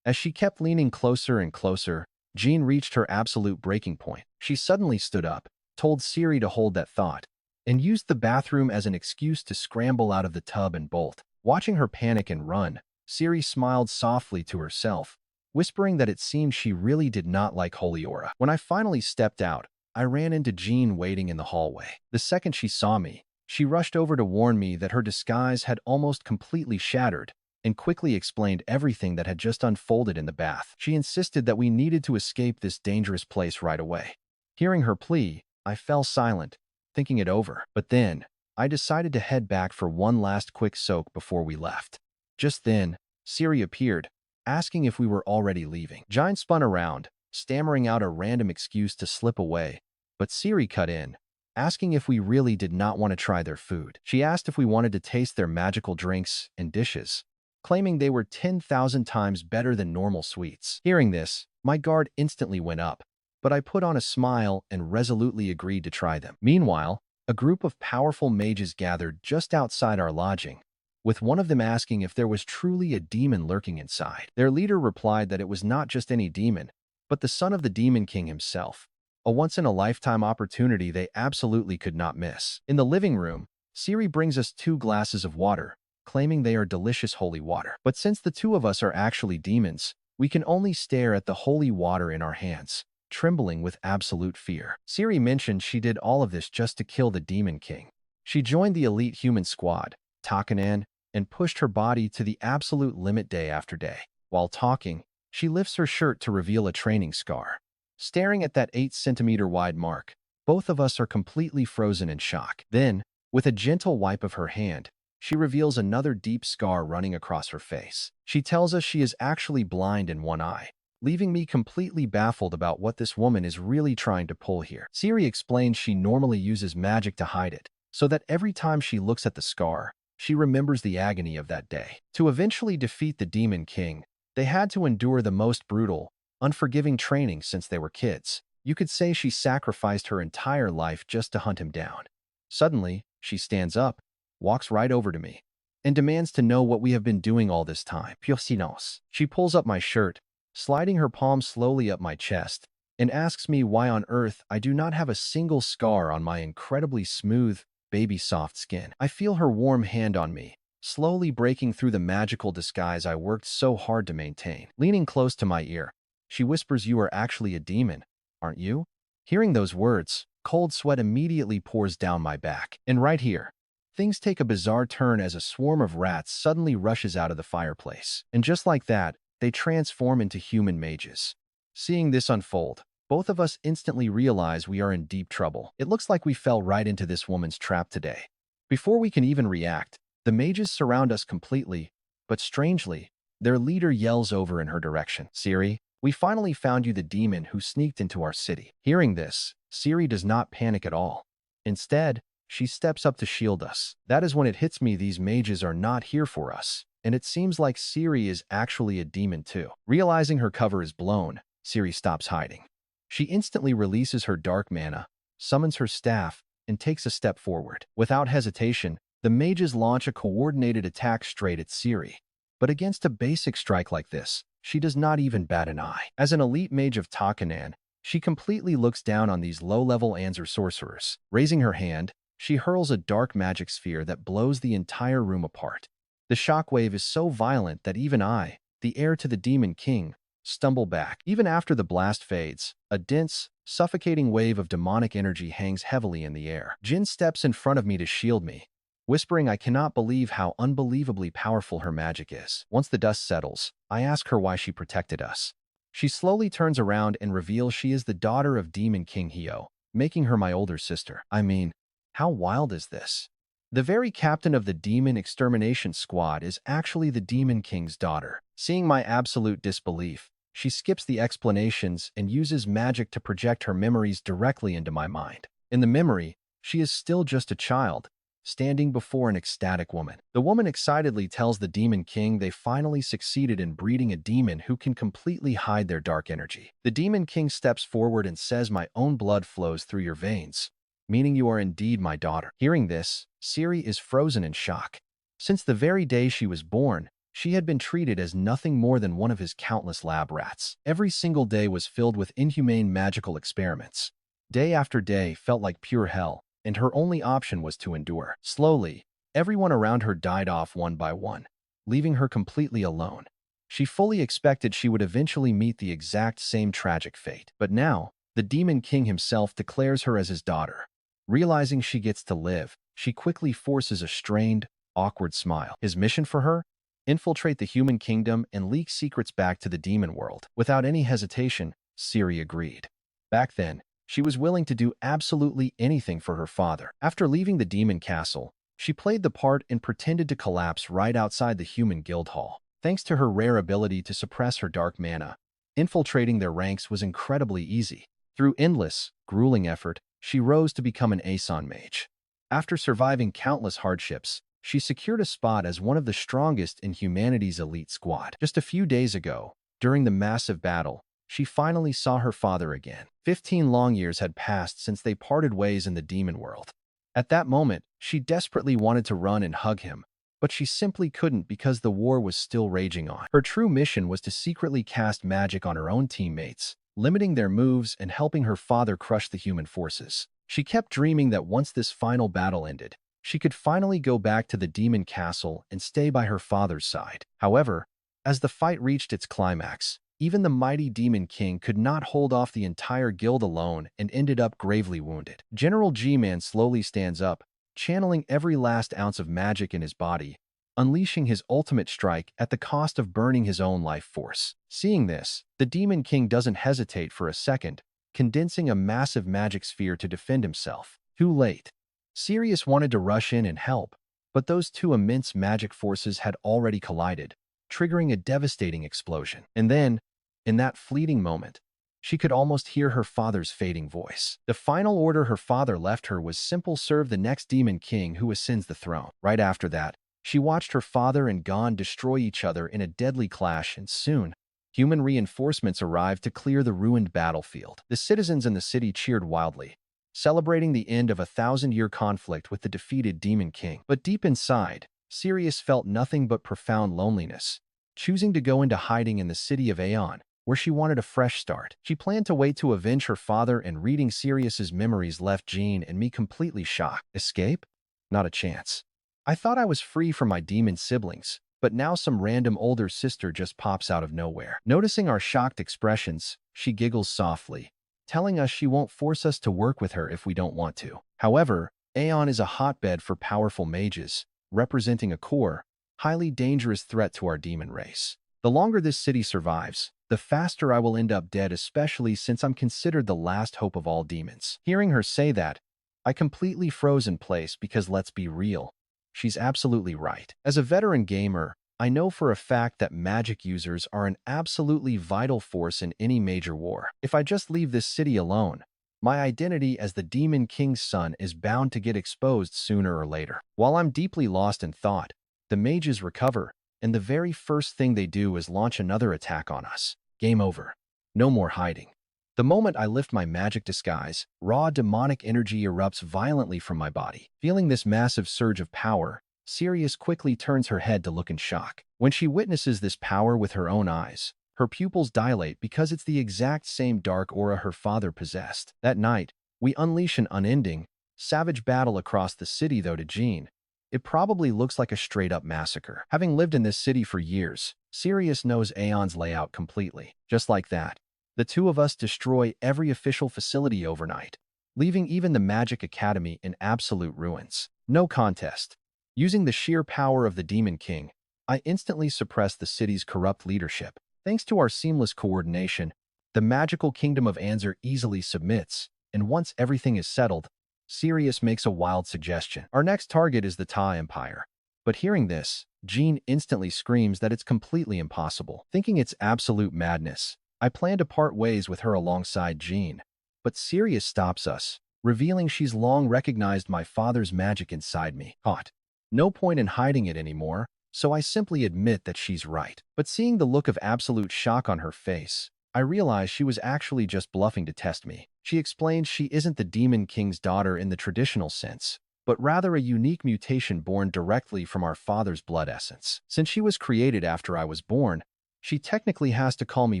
Speaker 1: As she kept leaning closer and closer, Jean reached her absolute breaking point. She suddenly stood up, told Siri to hold that thought, and used the bathroom as an excuse to scramble out of the tub and bolt. Watching her panic and run, Siri smiled softly to herself, whispering that it seemed she really did not like holy aura. When I finally stepped out, I ran into Jean waiting in the hallway. The second she saw me, She rushed over to warn me that her disguise had almost completely shattered and quickly explained everything that had just unfolded in the bath. She insisted that we needed to escape this dangerous place right away. Hearing her plea, I fell silent, thinking it over. But then, I decided to head back for one last quick soak before we left. Just then, Siri appeared, asking if we were already leaving. Giant spun around, stammering out a random excuse to slip away, but Siri cut in, asking if we really did not want to try their food. She asked if we wanted to taste their magical drinks and dishes, claiming they were 10,000 times better than normal sweets. Hearing this, my guard instantly went up, but I put on a smile and resolutely agreed to try them. Meanwhile, a group of powerful mages gathered just outside our lodging, with one of them asking if there was truly a demon lurking inside. Their leader replied that it was not just any demon, but the son of the Demon King himself, a once-in-a-lifetime opportunity they absolutely could not miss. In the living room, Siri brings us 2 glasses of water, claiming they are delicious holy water. But since the 2 of us are actually demons, we can only stare at the holy water in our hands, trembling with absolute fear. Siri mentioned she did all of this just to kill the Demon King. She joined the elite human squad, Takanan, and pushed her body to the absolute limit day after day. While talking, she lifts her shirt to reveal a training scar. Staring at that 8-centimeter wide mark, both of us are completely frozen in shock. Then, with a gentle wipe of her hand, she reveals another deep scar running across her face. She tells us she is actually blind in one eye, leaving me completely baffled about what this woman is really trying to pull here. Siri explains she normally uses magic to hide it, so that every time she looks at the scar, she remembers the agony of that day. To eventually defeat the Demon King, they had to endure the most brutal, unforgiving training since they were kids. You could say she sacrificed her entire life just to hunt him down. Suddenly, she stands up, walks right over to me, and demands to know what we have been doing all this time. Piocinos. She pulls up my shirt, sliding her palm slowly up my chest, and asks me why on earth I do not have a single scar on my incredibly smooth, baby-soft skin. I feel her warm hand on me, slowly breaking through the magical disguise I worked so hard to maintain. Leaning close to my ear, she whispers, "You are actually a demon, aren't you?" Hearing those words, cold sweat immediately pours down my back. And right here, things take a bizarre turn as a swarm of rats suddenly rushes out of the fireplace. And just like that, they transform into human mages. Seeing this unfold, both of us instantly realize we are in deep trouble. It looks like we fell right into this woman's trap today. Before we can even react, the mages surround us completely, but strangely, their leader yells over in her direction, "Siri, we finally found you, the demon who sneaked into our city." Hearing this, Siri does not panic at all. Instead, she steps up to shield us. That is when it hits me these mages are not here for us, and it seems like Siri is actually a demon too. Realizing her cover is blown, Siri stops hiding. She instantly releases her dark mana, summons her staff, and takes a step forward. Without hesitation, the mages launch a coordinated attack straight at Siri. But against a basic strike like this, she does not even bat an eye. As an elite mage of Takanan, she completely looks down on these low-level Anzur sorcerers. Raising her hand, she hurls a dark magic sphere that blows the entire room apart. The shockwave is so violent that even I, the heir to the Demon King, stumble back. Even after the blast fades, a dense, suffocating wave of demonic energy hangs heavily in the air. Jin steps in front of me to shield me, whispering I cannot believe how unbelievably powerful her magic is. Once the dust settles, I ask her why she protected us. She slowly turns around and reveals she is the daughter of Demon King Hyo, making her my older sister. I mean, how wild is this? The very captain of the Demon Extermination Squad is actually the Demon King's daughter. Seeing my absolute disbelief, she skips the explanations and uses magic to project her memories directly into my mind. In the memory, she is still just a child, standing before an ecstatic woman. The woman excitedly tells the Demon King they finally succeeded in breeding a demon who can completely hide their dark energy. The Demon King steps forward and says, "My own blood flows through your veins, meaning you are indeed my daughter." Hearing this, Siri is frozen in shock. Since the very day she was born, she had been treated as nothing more than one of his countless lab rats. Every single day was filled with inhumane magical experiments. Day after day felt like pure hell, and her only option was to endure. Slowly, everyone around her died off one by one, leaving her completely alone. She fully expected she would eventually meet the exact same tragic fate. But now, the Demon King himself declares her as his daughter. Realizing she gets to live, she quickly forces a strained, awkward smile. His mission for her? Infiltrate the human kingdom and leak secrets back to the demon world. Without any hesitation, Siri agreed. Back then, she was willing to do absolutely anything for her father. After leaving the demon castle, she played the part and pretended to collapse right outside the human guild hall. Thanks to her rare ability to suppress her dark mana, infiltrating their ranks was incredibly easy. Through endless, grueling effort, she rose to become an Aeson mage. After surviving countless hardships, she secured a spot as one of the strongest in humanity's elite squad. Just a few days ago, during the massive battle, she finally saw her father again. 15 long years had passed since they parted ways in the demon world. At that moment, she desperately wanted to run and hug him, but she simply couldn't because the war was still raging on. Her true mission was to secretly cast magic on her own teammates, limiting their moves and helping her father crush the human forces. She kept dreaming that once this final battle ended, she could finally go back to the demon castle and stay by her father's side. However, as the fight reached its climax, even the mighty Demon King could not hold off the entire guild alone and ended up gravely wounded. General G-Man slowly stands up, channeling every last ounce of magic in his body, unleashing his ultimate strike at the cost of burning his own life force. Seeing this, the Demon King doesn't hesitate for a second, condensing a massive magic sphere to defend himself. Too late. Sirius wanted to rush in and help, but those two immense magic forces had already collided, triggering a devastating explosion. And then, in that fleeting moment, she could almost hear her father's fading voice. The final order her father left her was simple: serve the next Demon King who ascends the throne. Right after that, she watched her father and Gon destroy each other in a deadly clash, and soon, human reinforcements arrived to clear the ruined battlefield. The citizens in the city cheered wildly, celebrating the end of a 1,000-year conflict with the defeated Demon King. But deep inside, Sirius felt nothing but profound loneliness, choosing to go into hiding in the city of Aeon, where she wanted a fresh start. She planned to wait to avenge her father, and reading Sirius's memories left Jean and me completely shocked. Escape? Not a chance. I thought I was free from my demon siblings, but now some random older sister just pops out of nowhere. Noticing our shocked expressions, she giggles softly, telling us she won't force us to work with her if we don't want to. However, Aeon is a hotbed for powerful mages, representing a core, highly dangerous threat to our demon race. The longer this city survives, the faster I will end up dead, especially since I'm considered the last hope of all demons. Hearing her say that, I completely froze in place because let's be real, she's absolutely right. As a veteran gamer, I know for a fact that magic users are an absolutely vital force in any major war. If I just leave this city alone, my identity as the Demon King's son is bound to get exposed sooner or later. While I'm deeply lost in thought, the mages recover, and the very first thing they do is launch another attack on us. Game over. No more hiding. The moment I lift my magic disguise, raw demonic energy erupts violently from my body. Feeling this massive surge of power, Sirius quickly turns her head to look in shock. When she witnesses this power with her own eyes, her pupils dilate because it's the exact same dark aura her father possessed. That night, we unleash an unending, savage battle across the city, though to Jean, it probably looks like a straight-up massacre. Having lived in this city for years, Sirius knows Aeon's layout completely. Just like that, the two of us destroy every official facility overnight, leaving even the Magic Academy in absolute ruins. No contest. Using the sheer power of the Demon King, I instantly suppress the city's corrupt leadership. Thanks to our seamless coordination, the magical kingdom of Anzur easily submits, and once everything is settled, Sirius makes a wild suggestion. Our next target is the Ta Empire. But hearing this, Jean instantly screams that it's completely impossible. Thinking it's absolute madness, I plan to part ways with her alongside Jean. But Sirius stops us, revealing she's long recognized my father's magic inside me. Caught. No point in hiding it anymore, so I simply admit that she's right. But seeing the look of absolute shock on her face, I realize she was actually just bluffing to test me. She explains she isn't the Demon King's daughter in the traditional sense, but rather a unique mutation born directly from our father's blood essence. Since she was created after I was born, she technically has to call me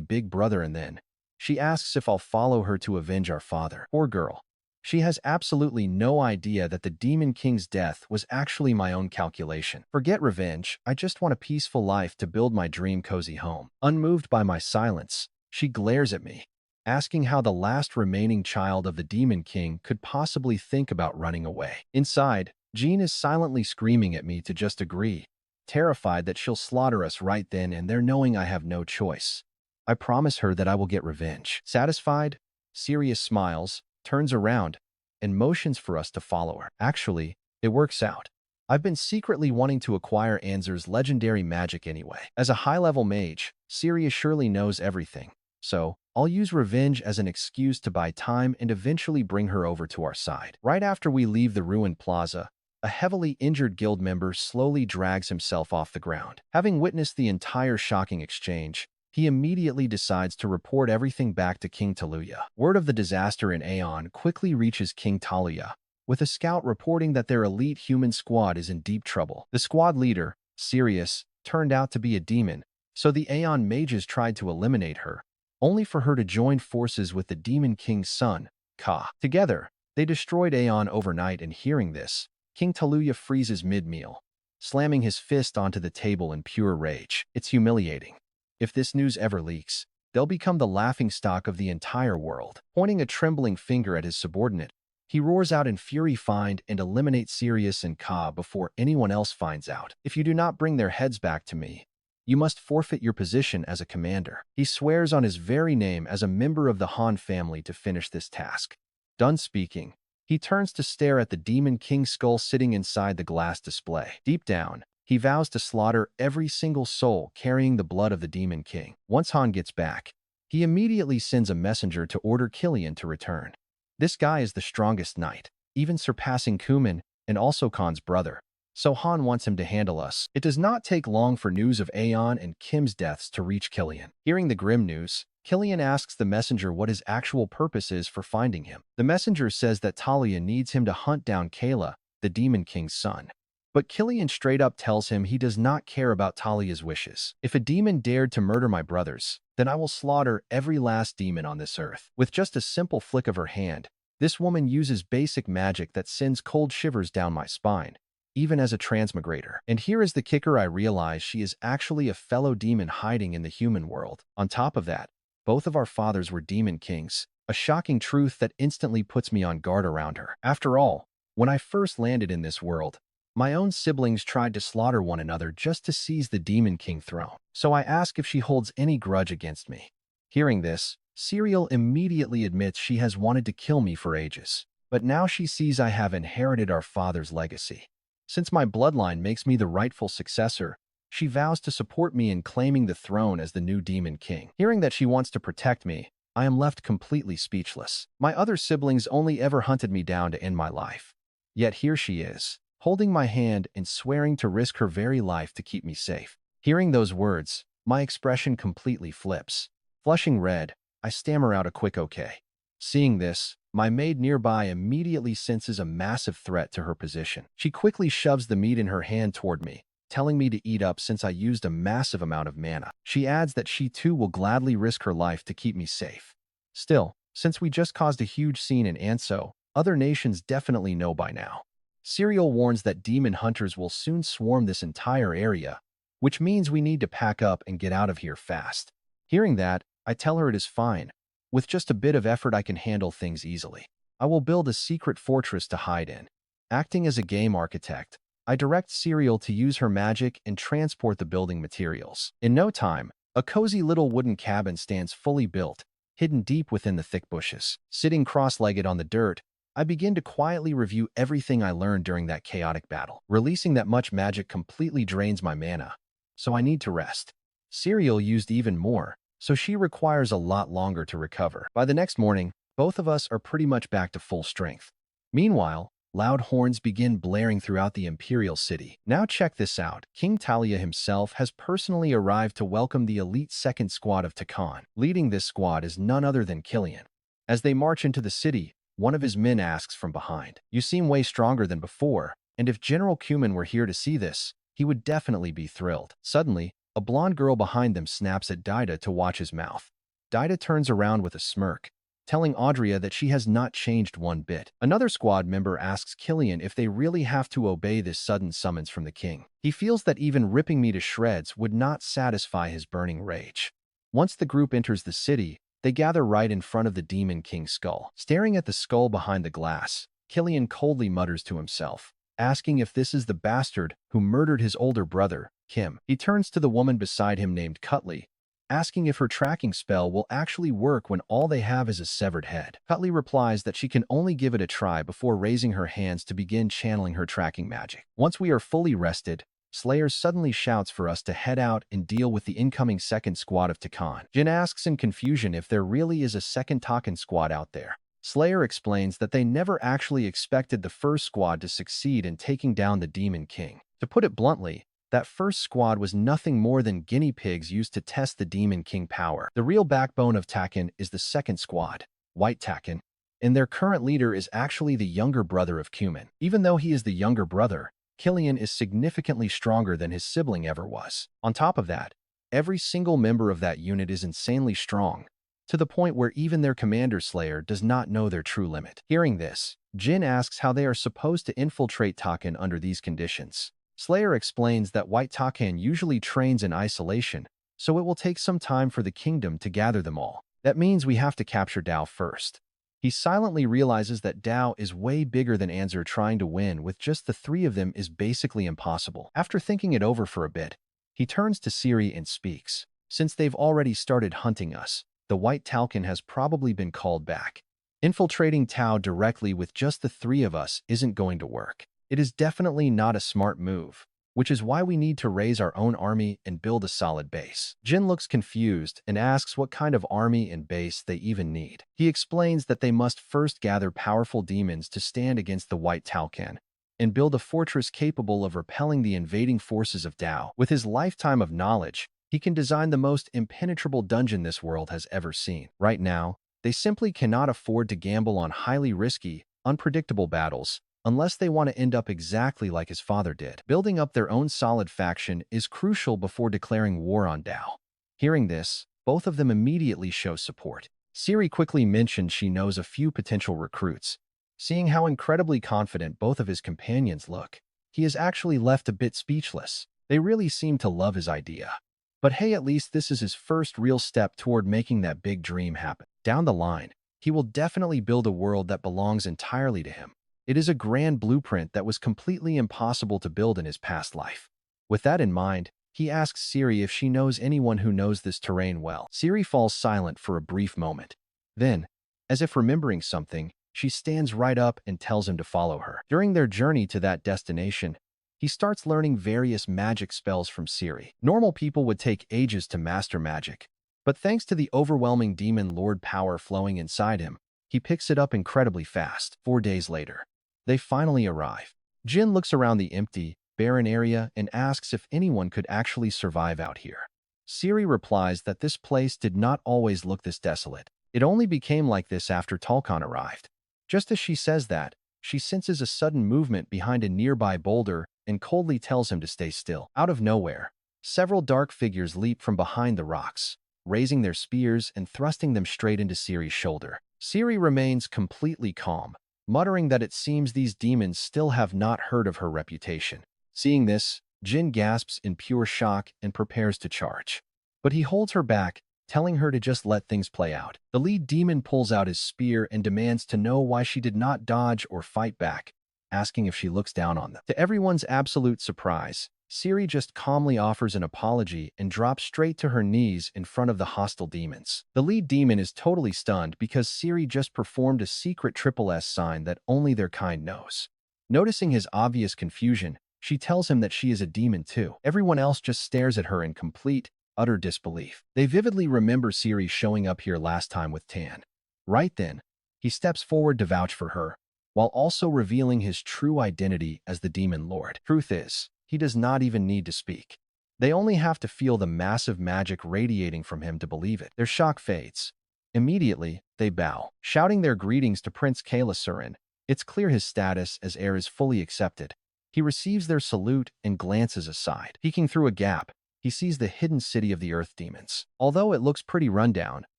Speaker 1: Big Brother, and then she asks if I'll follow her to avenge our father. Poor girl. She has absolutely no idea that the Demon King's death was actually my own calculation. Forget revenge, I just want a peaceful life to build my dream cozy home. Unmoved by my silence, she glares at me, asking how the last remaining child of the Demon King could possibly think about running away. Inside, Jean is silently screaming at me to just agree, terrified that she'll slaughter us right then and there knowing I have no choice. I promise her that I will get revenge. Satisfied, Sirius smiles, turns around, and motions for us to follow her. Actually, it works out. I've been secretly wanting to acquire Anzur's legendary magic anyway. As a high-level mage, Sirius surely knows everything. So, I'll use revenge as an excuse to buy time and eventually bring her over to our side. Right after we leave the ruined plaza, a heavily injured guild member slowly drags himself off the ground. Having witnessed the entire shocking exchange, he immediately decides to report everything back to King Taluya. Word of the disaster in Aeon quickly reaches King Taluya, with a scout reporting that their elite human squad is in deep trouble. The squad leader, Sirius, turned out to be a demon, so the Aeon mages tried to eliminate her, only for her to join forces with the Demon King's son, Ka. Together, they destroyed Aeon overnight, and hearing this, King Taluya freezes mid-meal, slamming his fist onto the table in pure rage. It's humiliating. If this news ever leaks, they'll become the laughingstock of the entire world. Pointing a trembling finger at his subordinate, he roars out in fury, "Find and eliminate Sirius and Ka before anyone else finds out. If you do not bring their heads back to me, you must forfeit your position as a commander." He swears on his very name as a member of the Han family to finish this task. Done speaking, he turns to stare at the Demon King's skull sitting inside the glass display. Deep down, he vows to slaughter every single soul carrying the blood of the Demon King. Once Han gets back, he immediately sends a messenger to order Killian to return. This guy is the strongest knight, even surpassing Kuman and also Khan's brother, so Han wants him to handle us. It does not take long for news of Aeon and Kim's deaths to reach Killian. Hearing the grim news, Killian asks the messenger what his actual purpose is for finding him. The messenger says that Talia needs him to hunt down Kella, the Demon King's son. But Killian straight up tells him he does not care about Talia's wishes. "If a demon dared to murder my brothers, then I will slaughter every last demon on this earth." With just a simple flick of her hand, this woman uses basic magic that sends cold shivers down my spine, even as a transmigrator. And here is the kicker: I realize she is actually a fellow demon hiding in the human world. On top of that, both of our fathers were demon kings, a shocking truth that instantly puts me on guard around her. After all, when I first landed in this world, my own siblings tried to slaughter one another just to seize the Demon King throne. So I ask if she holds any grudge against me. Hearing this, Siriel immediately admits she has wanted to kill me for ages. But now she sees I have inherited our father's legacy. Since my bloodline makes me the rightful successor, she vows to support me in claiming the throne as the new Demon King. Hearing that she wants to protect me, I am left completely speechless. My other siblings only ever hunted me down to end my life. Yet here she is, holding my hand and swearing to risk her very life to keep me safe. Hearing those words, my expression completely flips. Flushing red, I stammer out a quick okay. Seeing this, my maid nearby immediately senses a massive threat to her position. She quickly shoves the meat in her hand toward me, telling me to eat up since I used a massive amount of mana. She adds that she too will gladly risk her life to keep me safe. Still, since we just caused a huge scene in Anso, other nations definitely know by now. Siriel warns that demon hunters will soon swarm this entire area, which means we need to pack up and get out of here fast. Hearing that, I tell her it is fine. With just a bit of effort, I can handle things easily. I will build a secret fortress to hide in. Acting as a game architect, I direct Siriel to use her magic and transport the building materials. In no time, a cozy little wooden cabin stands fully built, hidden deep within the thick bushes. Sitting cross-legged on the dirt, I begin to quietly review everything I learned during that chaotic battle. Releasing that much magic completely drains my mana, so I need to rest. Siriel used even more, so she requires a lot longer to recover. By the next morning, both of us are pretty much back to full strength. Meanwhile, loud horns begin blaring throughout the Imperial City. Now check this out. King Talia himself has personally arrived to welcome the elite second squad of Takan. Leading this squad is none other than Killian. As they march into the city, one of his men asks from behind, "You seem way stronger than before, and if General Kuman were here to see this, he would definitely be thrilled." Suddenly, a blonde girl behind them snaps at Dida to watch his mouth. Dida turns around with a smirk, telling Audria that she has not changed one bit. Another squad member asks Killian if they really have to obey this sudden summons from the king. He feels that even ripping me to shreds would not satisfy his burning rage. Once the group enters the city, they gather right in front of the Demon King's skull. Staring at the skull behind the glass, Killian coldly mutters to himself, asking if this is the bastard who murdered his older brother, Kim. He turns to the woman beside him named Cutley, asking if her tracking spell will actually work when all they have is a severed head. Cutley replies that she can only give it a try before raising her hands to begin channeling her tracking magic. Once we are fully rested, Slayer suddenly shouts for us to head out and deal with the incoming second squad of Takan. Jin asks in confusion if there really is a second Takan squad out there. Slayer explains that they never actually expected the first squad to succeed in taking down the Demon King. To put it bluntly, that first squad was nothing more than guinea pigs used to test the Demon King power. The real backbone of Takan is the second squad, White Takan, and their current leader is actually the younger brother of Cumin. Even though he is the younger brother, Killian is significantly stronger than his sibling ever was. On top of that, every single member of that unit is insanely strong, to the point where even their commander Slayer does not know their true limit. Hearing this, Jin asks how they are supposed to infiltrate Takan under these conditions. Slayer explains that White Takan usually trains in isolation, so it will take some time for the kingdom to gather them all. That means we have to capture Dao first. He silently realizes that Dao is way bigger than Anzer. Trying to win with just the three of them is basically impossible. After thinking it over for a bit, he turns to Siri and speaks. Since they've already started hunting us, the White Talcan has probably been called back. Infiltrating Tao directly with just the three of us isn't going to work. It is definitely not a smart move, which is why we need to raise our own army and build a solid base. Jin looks confused and asks what kind of army and base they even need. He explains that they must first gather powerful demons to stand against the White Talcan and build a fortress capable of repelling the invading forces of Dao. With his lifetime of knowledge, he can design the most impenetrable dungeon this world has ever seen. Right now, they simply cannot afford to gamble on highly risky, unpredictable battles, unless they want to end up exactly like his father did. Building up their own solid faction is crucial before declaring war on Dao. Hearing this, both of them immediately show support. Siri quickly mentions she knows a few potential recruits. Seeing how incredibly confident both of his companions look, he is actually left a bit speechless. They really seem to love his idea. But hey, at least this is his first real step toward making that big dream happen. Down the line, he will definitely build a world that belongs entirely to him. It is a grand blueprint that was completely impossible to build in his past life. With that in mind, he asks Siri if she knows anyone who knows this terrain well. Siri falls silent for a brief moment. Then, as if remembering something, she stands right up and tells him to follow her. During their journey to that destination, he starts learning various magic spells from Siri. Normal people would take ages to master magic, but thanks to the overwhelming demon lord power flowing inside him, he picks it up incredibly fast. 4 days later, they finally arrive. Jin looks around the empty, barren area and asks if anyone could actually survive out here. Siri replies that this place did not always look this desolate. It only became like this after Talcon arrived. Just as she says that, she senses a sudden movement behind a nearby boulder and coldly tells him to stay still. Out of nowhere, several dark figures leap from behind the rocks, raising their spears and thrusting them straight into Siri's shoulder. Siri remains completely calm, muttering that it seems these demons still have not heard of her reputation. Seeing this, Jin gasps in pure shock and prepares to charge. But he holds her back, telling her to just let things play out. The lead demon pulls out his spear and demands to know why she did not dodge or fight back, asking if she looks down on them. To everyone's absolute surprise, Siri just calmly offers an apology and drops straight to her knees in front of the hostile demons. The lead demon is totally stunned because Siri just performed a secret triple S sign that only their kind knows. Noticing his obvious confusion, she tells him that she is a demon too. Everyone else just stares at her in complete, utter disbelief. They vividly remember Siri showing up here last time with Tan. Right then, he steps forward to vouch for her, while also revealing his true identity as the Demon Lord. Truth is, he does not even need to speak. They only have to feel the massive magic radiating from him to believe it. Their shock fades. Immediately, they bow, shouting their greetings to Prince Kella Surin. It's clear his status as heir is fully accepted. He receives their salute and glances aside. Peeking through a gap, he sees the hidden city of the Earth Demons. Although it looks pretty rundown,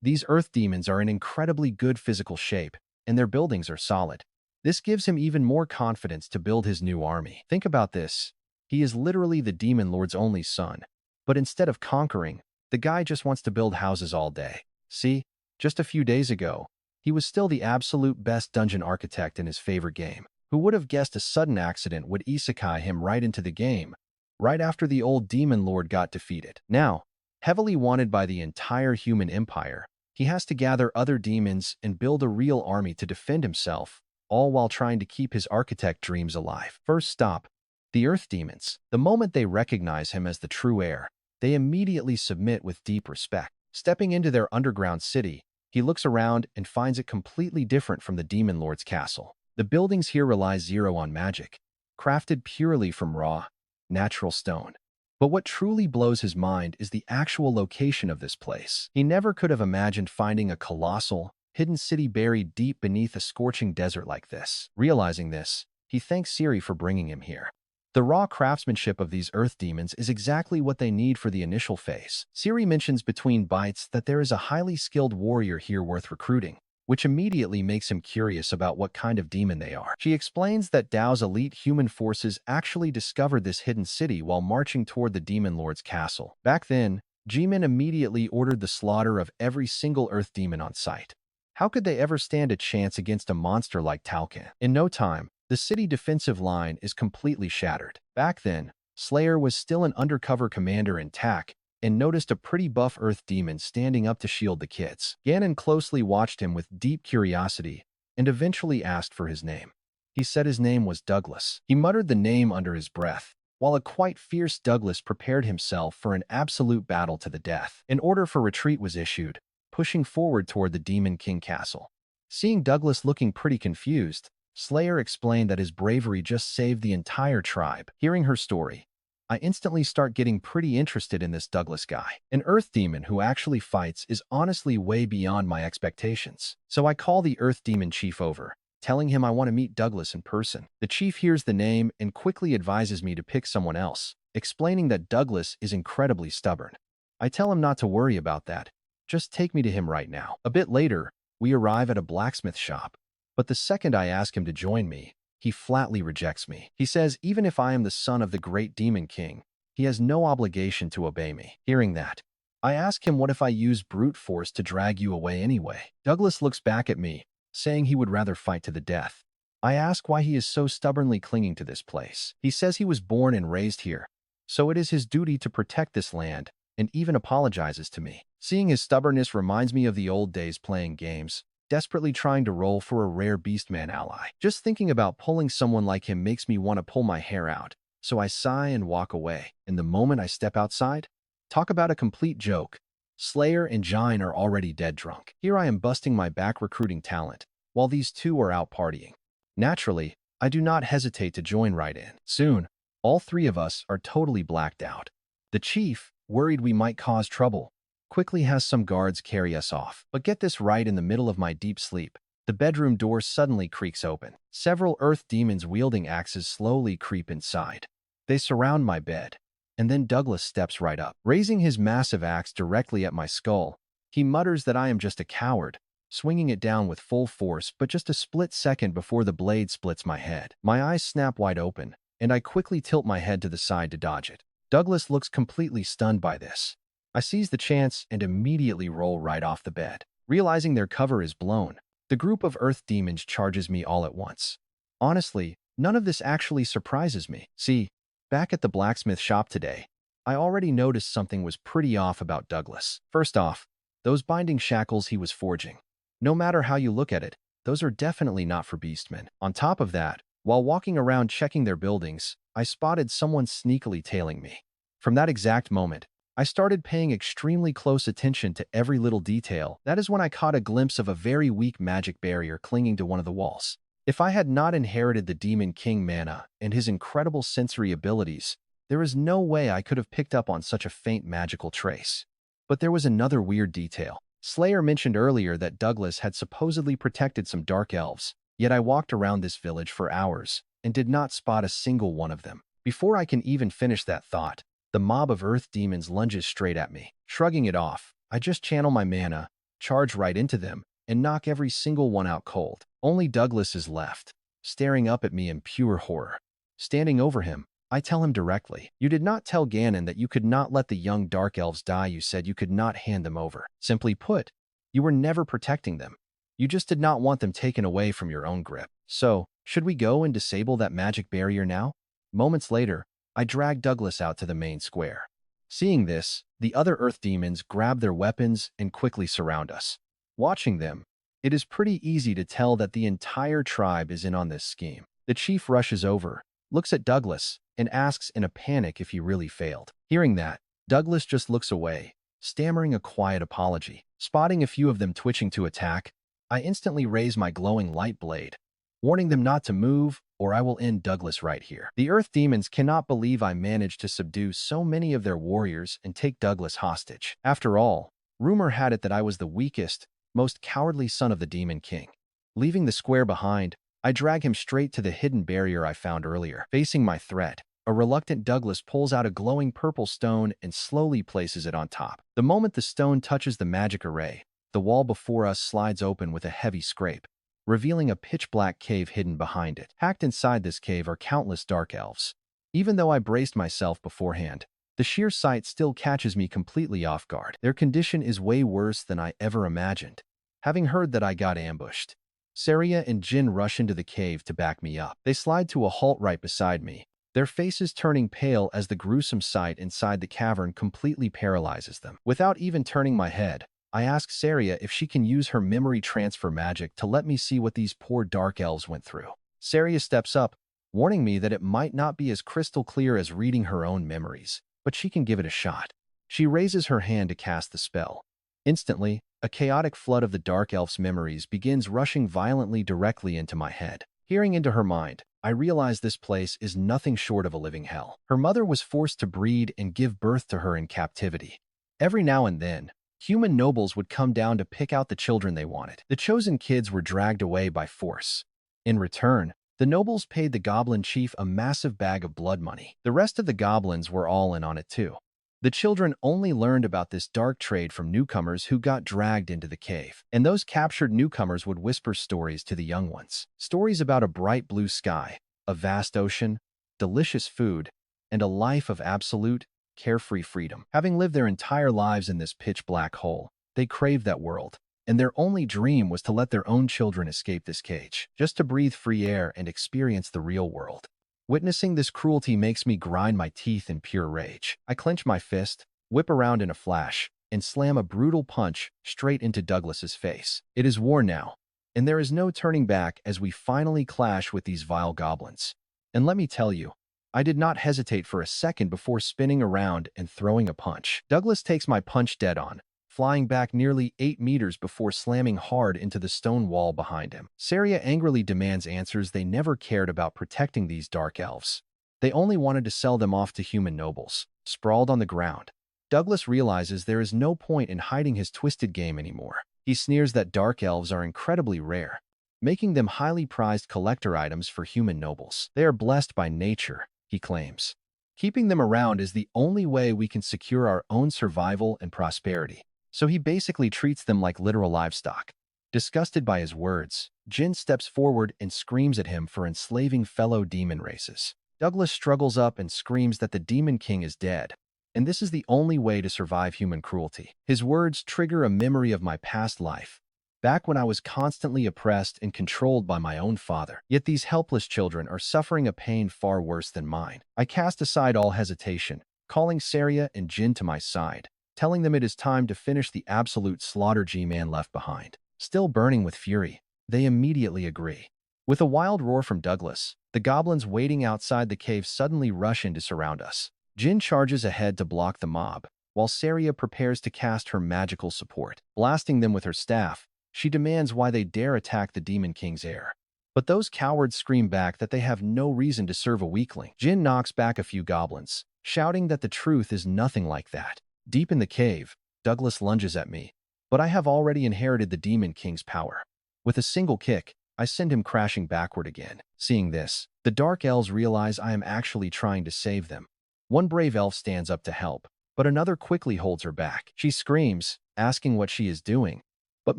Speaker 1: these Earth Demons are in incredibly good physical shape, and their buildings are solid. This gives him even more confidence to build his new army. Think about this. He is literally the Demon Lord's only son, but instead of conquering, the guy just wants to build houses all day. See, just a few days ago, he was still the absolute best dungeon architect in his favorite game. Who would have guessed a sudden accident would isekai him right into the game, right after the old demon lord got defeated? Now, heavily wanted by the entire human empire, he has to gather other demons and build a real army to defend himself, all while trying to keep his architect dreams alive. First stop, the Earth Demons. The moment they recognize him as the true heir, they immediately submit with deep respect. Stepping into their underground city, he looks around and finds it completely different from the Demon Lord's castle. The buildings here rely zero on magic, crafted purely from raw, natural stone. But what truly blows his mind is the actual location of this place. He never could have imagined finding a colossal, hidden city buried deep beneath a scorching desert like this. Realizing this, he thanks Siri for bringing him here. The raw craftsmanship of these earth demons is exactly what they need for the initial phase. Siri mentions between bites that there is a highly skilled warrior here worth recruiting, which immediately makes him curious about what kind of demon they are. She explains that Dao's elite human forces actually discovered this hidden city while marching toward the Demon Lord's castle. Back then, Jimin immediately ordered the slaughter of every single earth demon on sight. How could they ever stand a chance against a monster like Talcan? In no time, the city defensive line is completely shattered. Back then, Slayer was still an undercover commander in TAC and noticed a pretty buff earth demon standing up to shield the kids. Ganon closely watched him with deep curiosity and eventually asked for his name. He said his name was Douglas. He muttered the name under his breath, while a quite fierce Douglas prepared himself for an absolute battle to the death. An order for retreat was issued, pushing forward toward the Demon King castle. Seeing Douglas looking pretty confused, Slayer explained that his bravery just saved the entire tribe. Hearing her story, I instantly start getting pretty interested in this Douglas guy. An earth demon who actually fights is honestly way beyond my expectations. So I call the earth demon chief over, telling him I want to meet Douglas in person. The chief hears the name and quickly advises me to pick someone else, explaining that Douglas is incredibly stubborn. I tell him not to worry about that. Just take me to him right now. A bit later, we arrive at a blacksmith shop. But the second I ask him to join me, he flatly rejects me. He says even if I am the son of the great Demon King, he has no obligation to obey me. Hearing that, I ask him what if I use brute force to drag you away anyway. Douglas looks back at me, saying he would rather fight to the death. I ask why he is so stubbornly clinging to this place. He says he was born and raised here, so it is his duty to protect this land, and even apologizes to me. Seeing his stubbornness reminds me of the old days playing games, desperately trying to roll for a rare beastman ally. Just thinking about pulling someone like him makes me want to pull my hair out, so I sigh and walk away. And the moment I step outside, talk about a complete joke. Slayer and Jine are already dead drunk. Here I am busting my back recruiting talent, while these two are out partying. Naturally, I do not hesitate to join right in. Soon, all three of us are totally blacked out. The chief, worried we might cause trouble, quickly has some guards carry us off. But get this right, in the middle of my deep sleep, the bedroom door suddenly creaks open. Several earth demons wielding axes slowly creep inside. They surround my bed, and then Douglas steps right up. Raising his massive axe directly at my skull, he mutters that I am just a coward, swinging it down with full force, but just a split second before the blade splits my head. My eyes snap wide open, and I quickly tilt my head to the side to dodge it. Douglas looks completely stunned by this. I seize the chance and immediately roll right off the bed. Realizing their cover is blown, the group of earth demons charges me all at once. Honestly, none of this actually surprises me. See, back at the blacksmith shop today, I already noticed something was pretty off about Douglas. First off, those binding shackles he was forging. No matter how you look at it, those are definitely not for beastmen. On top of that, while walking around checking their buildings, I spotted someone sneakily tailing me. From that exact moment, I started paying extremely close attention to every little detail. That is when I caught a glimpse of a very weak magic barrier clinging to one of the walls. If I had not inherited the Demon King mana and his incredible sensory abilities, there is no way I could have picked up on such a faint magical trace. But there was another weird detail. Slayer mentioned earlier that Douglas had supposedly protected some dark elves, yet I walked around this village for hours and did not spot a single one of them. Before I can even finish that thought, the mob of earth demons lunges straight at me. Shrugging it off, I just channel my mana, charge right into them, and knock every single one out cold. Only Douglas is left, staring up at me in pure horror. Standing over him, I tell him directly, "You did not tell Ganon that you could not let the young dark elves die. You said you could not hand them over. Simply put, you were never protecting them. You just did not want them taken away from your own grip. So, Should we go and disable that magic barrier now? Moments later, I drag Douglas out to the main square. Seeing this, the other Earth demons grab their weapons and quickly surround us. Watching them, it is pretty easy to tell that the entire tribe is in on this scheme. The chief rushes over, looks at Douglas, and asks in a panic if he really failed. Hearing that, Douglas just looks away, stammering a quiet apology. Spotting a few of them twitching to attack, I instantly raise my glowing light blade, warning them not to move, or I will end Douglas right here. The Earth demons cannot believe I managed to subdue so many of their warriors and take Douglas hostage. After all, rumor had it that I was the weakest, most cowardly son of the Demon King. Leaving the square behind, I drag him straight to the hidden barrier I found earlier. Facing my threat, a reluctant Douglas pulls out a glowing purple stone and slowly places it on top. The moment the stone touches the magic array, the wall before us slides open with a heavy scrape, revealing a pitch-black cave hidden behind it. Packed inside this cave are countless dark elves. Even though I braced myself beforehand, the sheer sight still catches me completely off guard. Their condition is way worse than I ever imagined. Having heard that I got ambushed, Saria and Jin rush into the cave to back me up. They slide to a halt right beside me, their faces turning pale as the gruesome sight inside the cavern completely paralyzes them. Without even turning my head, I ask Saria if she can use her memory transfer magic to let me see what these poor dark elves went through. Saria steps up, warning me that it might not be as crystal clear as reading her own memories, but she can give it a shot. She raises her hand to cast the spell. Instantly, a chaotic flood of the dark elf's memories begins rushing violently directly into my head. Peering into her mind, I realize this place is nothing short of a living hell. Her mother was forced to breed and give birth to her in captivity. Every now and then, human nobles would come down to pick out the children they wanted. The chosen kids were dragged away by force. In return, the nobles paid the goblin chief a massive bag of blood money. The rest of the goblins were all in on it too. The children only learned about this dark trade from newcomers who got dragged into the cave, and those captured newcomers would whisper stories to the young ones. Stories about a bright blue sky, a vast ocean, delicious food, and a life of absolute, carefree freedom. Having lived their entire lives in this pitch-black hole, they craved that world, and their only dream was to let their own children escape this cage, just to breathe free air and experience the real world. Witnessing this cruelty makes me grind my teeth in pure rage. I clench my fist, whip around in a flash, and slam a brutal punch straight into Douglas's face. It is war now, and there is no turning back as we finally clash with these vile goblins. And let me tell you, I did not hesitate for a second before spinning around and throwing a punch. Douglas takes my punch dead on, flying back nearly 8 meters before slamming hard into the stone wall behind him. Saria angrily demands answers. They never cared about protecting these dark elves. They only wanted to sell them off to human nobles. Sprawled on the ground, Douglas realizes there is no point in hiding his twisted game anymore. He sneers that dark elves are incredibly rare, making them highly prized collector items for human nobles. They are blessed by nature, he claims. Keeping them around is the only way we can secure our own survival and prosperity. So he basically treats them like literal livestock. Disgusted by his words, Jin steps forward and screams at him for enslaving fellow demon races. Douglas struggles up and screams that the Demon King is dead, and this is the only way to survive human cruelty. His words trigger a memory of my past life, back when I was constantly oppressed and controlled by my own father. Yet these helpless children are suffering a pain far worse than mine. I cast aside all hesitation, calling Saria and Jin to my side, telling them it is time to finish the absolute slaughter G-Man left behind. Still burning with fury, they immediately agree. With a wild roar from Douglas, the goblins waiting outside the cave suddenly rush in to surround us. Jin charges ahead to block the mob, while Saria prepares to cast her magical support. Blasting them with her staff, she demands why they dare attack the Demon King's heir. But those cowards scream back that they have no reason to serve a weakling. Jin knocks back a few goblins, shouting that the truth is nothing like that. Deep in the cave, Douglas lunges at me, but I have already inherited the Demon King's power. With a single kick, I send him crashing backward again. Seeing this, the Dark Elves realize I am actually trying to save them. One brave elf stands up to help, but another quickly holds her back. She screams, asking what she is doing, but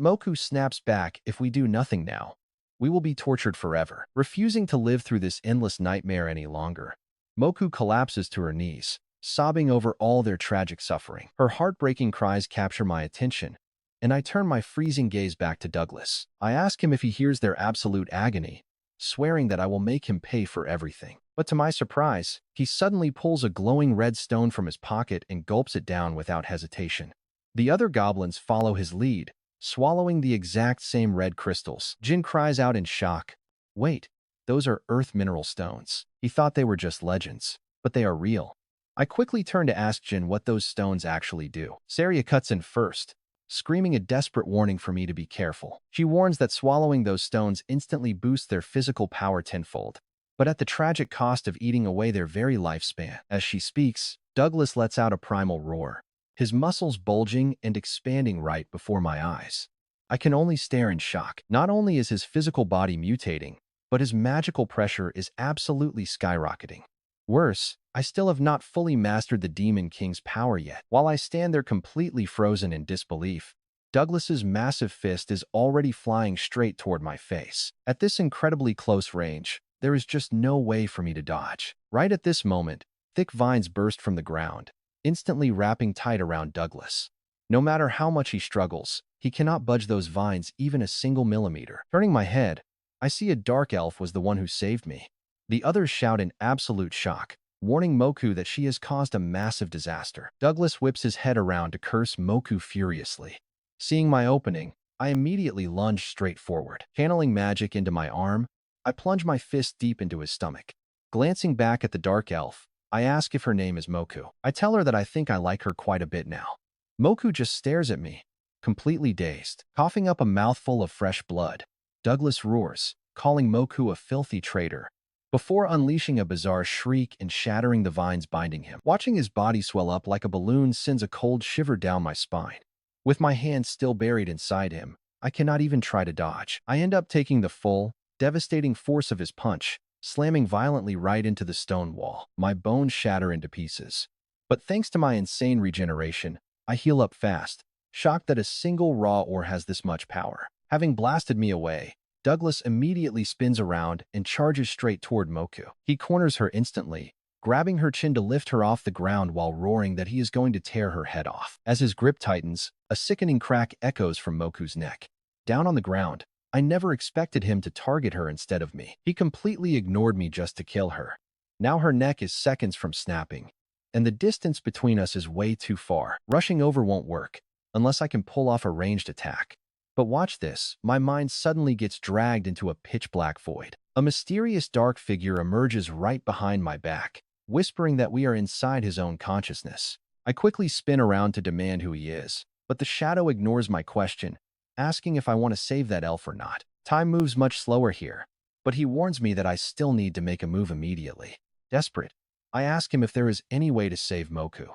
Speaker 1: Moku snaps back, "If we do nothing now, we will be tortured forever." Refusing to live through this endless nightmare any longer, Moku collapses to her knees, sobbing over all their tragic suffering. Her heartbreaking cries capture my attention, and I turn my freezing gaze back to Douglas. I ask him if he hears their absolute agony, swearing that I will make him pay for everything. But to my surprise, he suddenly pulls a glowing red stone from his pocket and gulps it down without hesitation. The other goblins follow his lead, swallowing the exact same red crystals. Jin cries out in shock, "Wait, those are earth mineral stones." He thought they were just legends, but they are real. I quickly turn to ask Jin what those stones actually do. Saria cuts in first, screaming a desperate warning for me to be careful. She warns that swallowing those stones instantly boosts their physical power tenfold, but at the tragic cost of eating away their very lifespan. As she speaks, Douglas lets out a primal roar, his muscles bulging and expanding right before my eyes. I can only stare in shock. Not only is his physical body mutating, but his magical pressure is absolutely skyrocketing. Worse, I still have not fully mastered the Demon King's power yet. While I stand there completely frozen in disbelief, Douglas's massive fist is already flying straight toward my face. At this incredibly close range, there is just no way for me to dodge. Right at this moment, thick vines burst from the ground, instantly wrapping tight around Douglas. No matter how much he struggles, he cannot budge those vines even a single millimeter. Turning my head, I see a dark elf was the one who saved me. The others shout in absolute shock, warning Moku that she has caused a massive disaster. Douglas whips his head around to curse Moku furiously. Seeing my opening, I immediately lunge straight forward. Channeling magic into my arm, I plunge my fist deep into his stomach. Glancing back at the dark elf, I ask if her name is Moku. I tell her that I think I like her quite a bit now. Moku just stares at me, completely dazed. Coughing up a mouthful of fresh blood, Douglas roars, calling Moku a filthy traitor, before unleashing a bizarre shriek and shattering the vines binding him. Watching his body swell up like a balloon sends a cold shiver down my spine. With my hand still buried inside him, I cannot even try to dodge. I end up taking the full, devastating force of his punch, slamming violently right into the stone wall. My bones shatter into pieces. But thanks to my insane regeneration, I heal up fast, shocked that a single raw ore has this much power. Having blasted me away, Douglas immediately spins around and charges straight toward Moku. He corners her instantly, grabbing her chin to lift her off the ground while roaring that he is going to tear her head off. As his grip tightens, a sickening crack echoes from Moku's neck. Down on the ground, I never expected him to target her instead of me. He completely ignored me just to kill her. Now her neck is seconds from snapping, and the distance between us is way too far. Rushing over won't work, unless I can pull off a ranged attack. But watch this, my mind suddenly gets dragged into a pitch-black void. A mysterious dark figure emerges right behind my back, whispering that we are inside his own consciousness. I quickly spin around to demand who he is, but the shadow ignores my question, asking if I want to save that elf or not. Time moves much slower here, but he warns me that I still need to make a move immediately. Desperate, I ask him if there is any way to save Moku.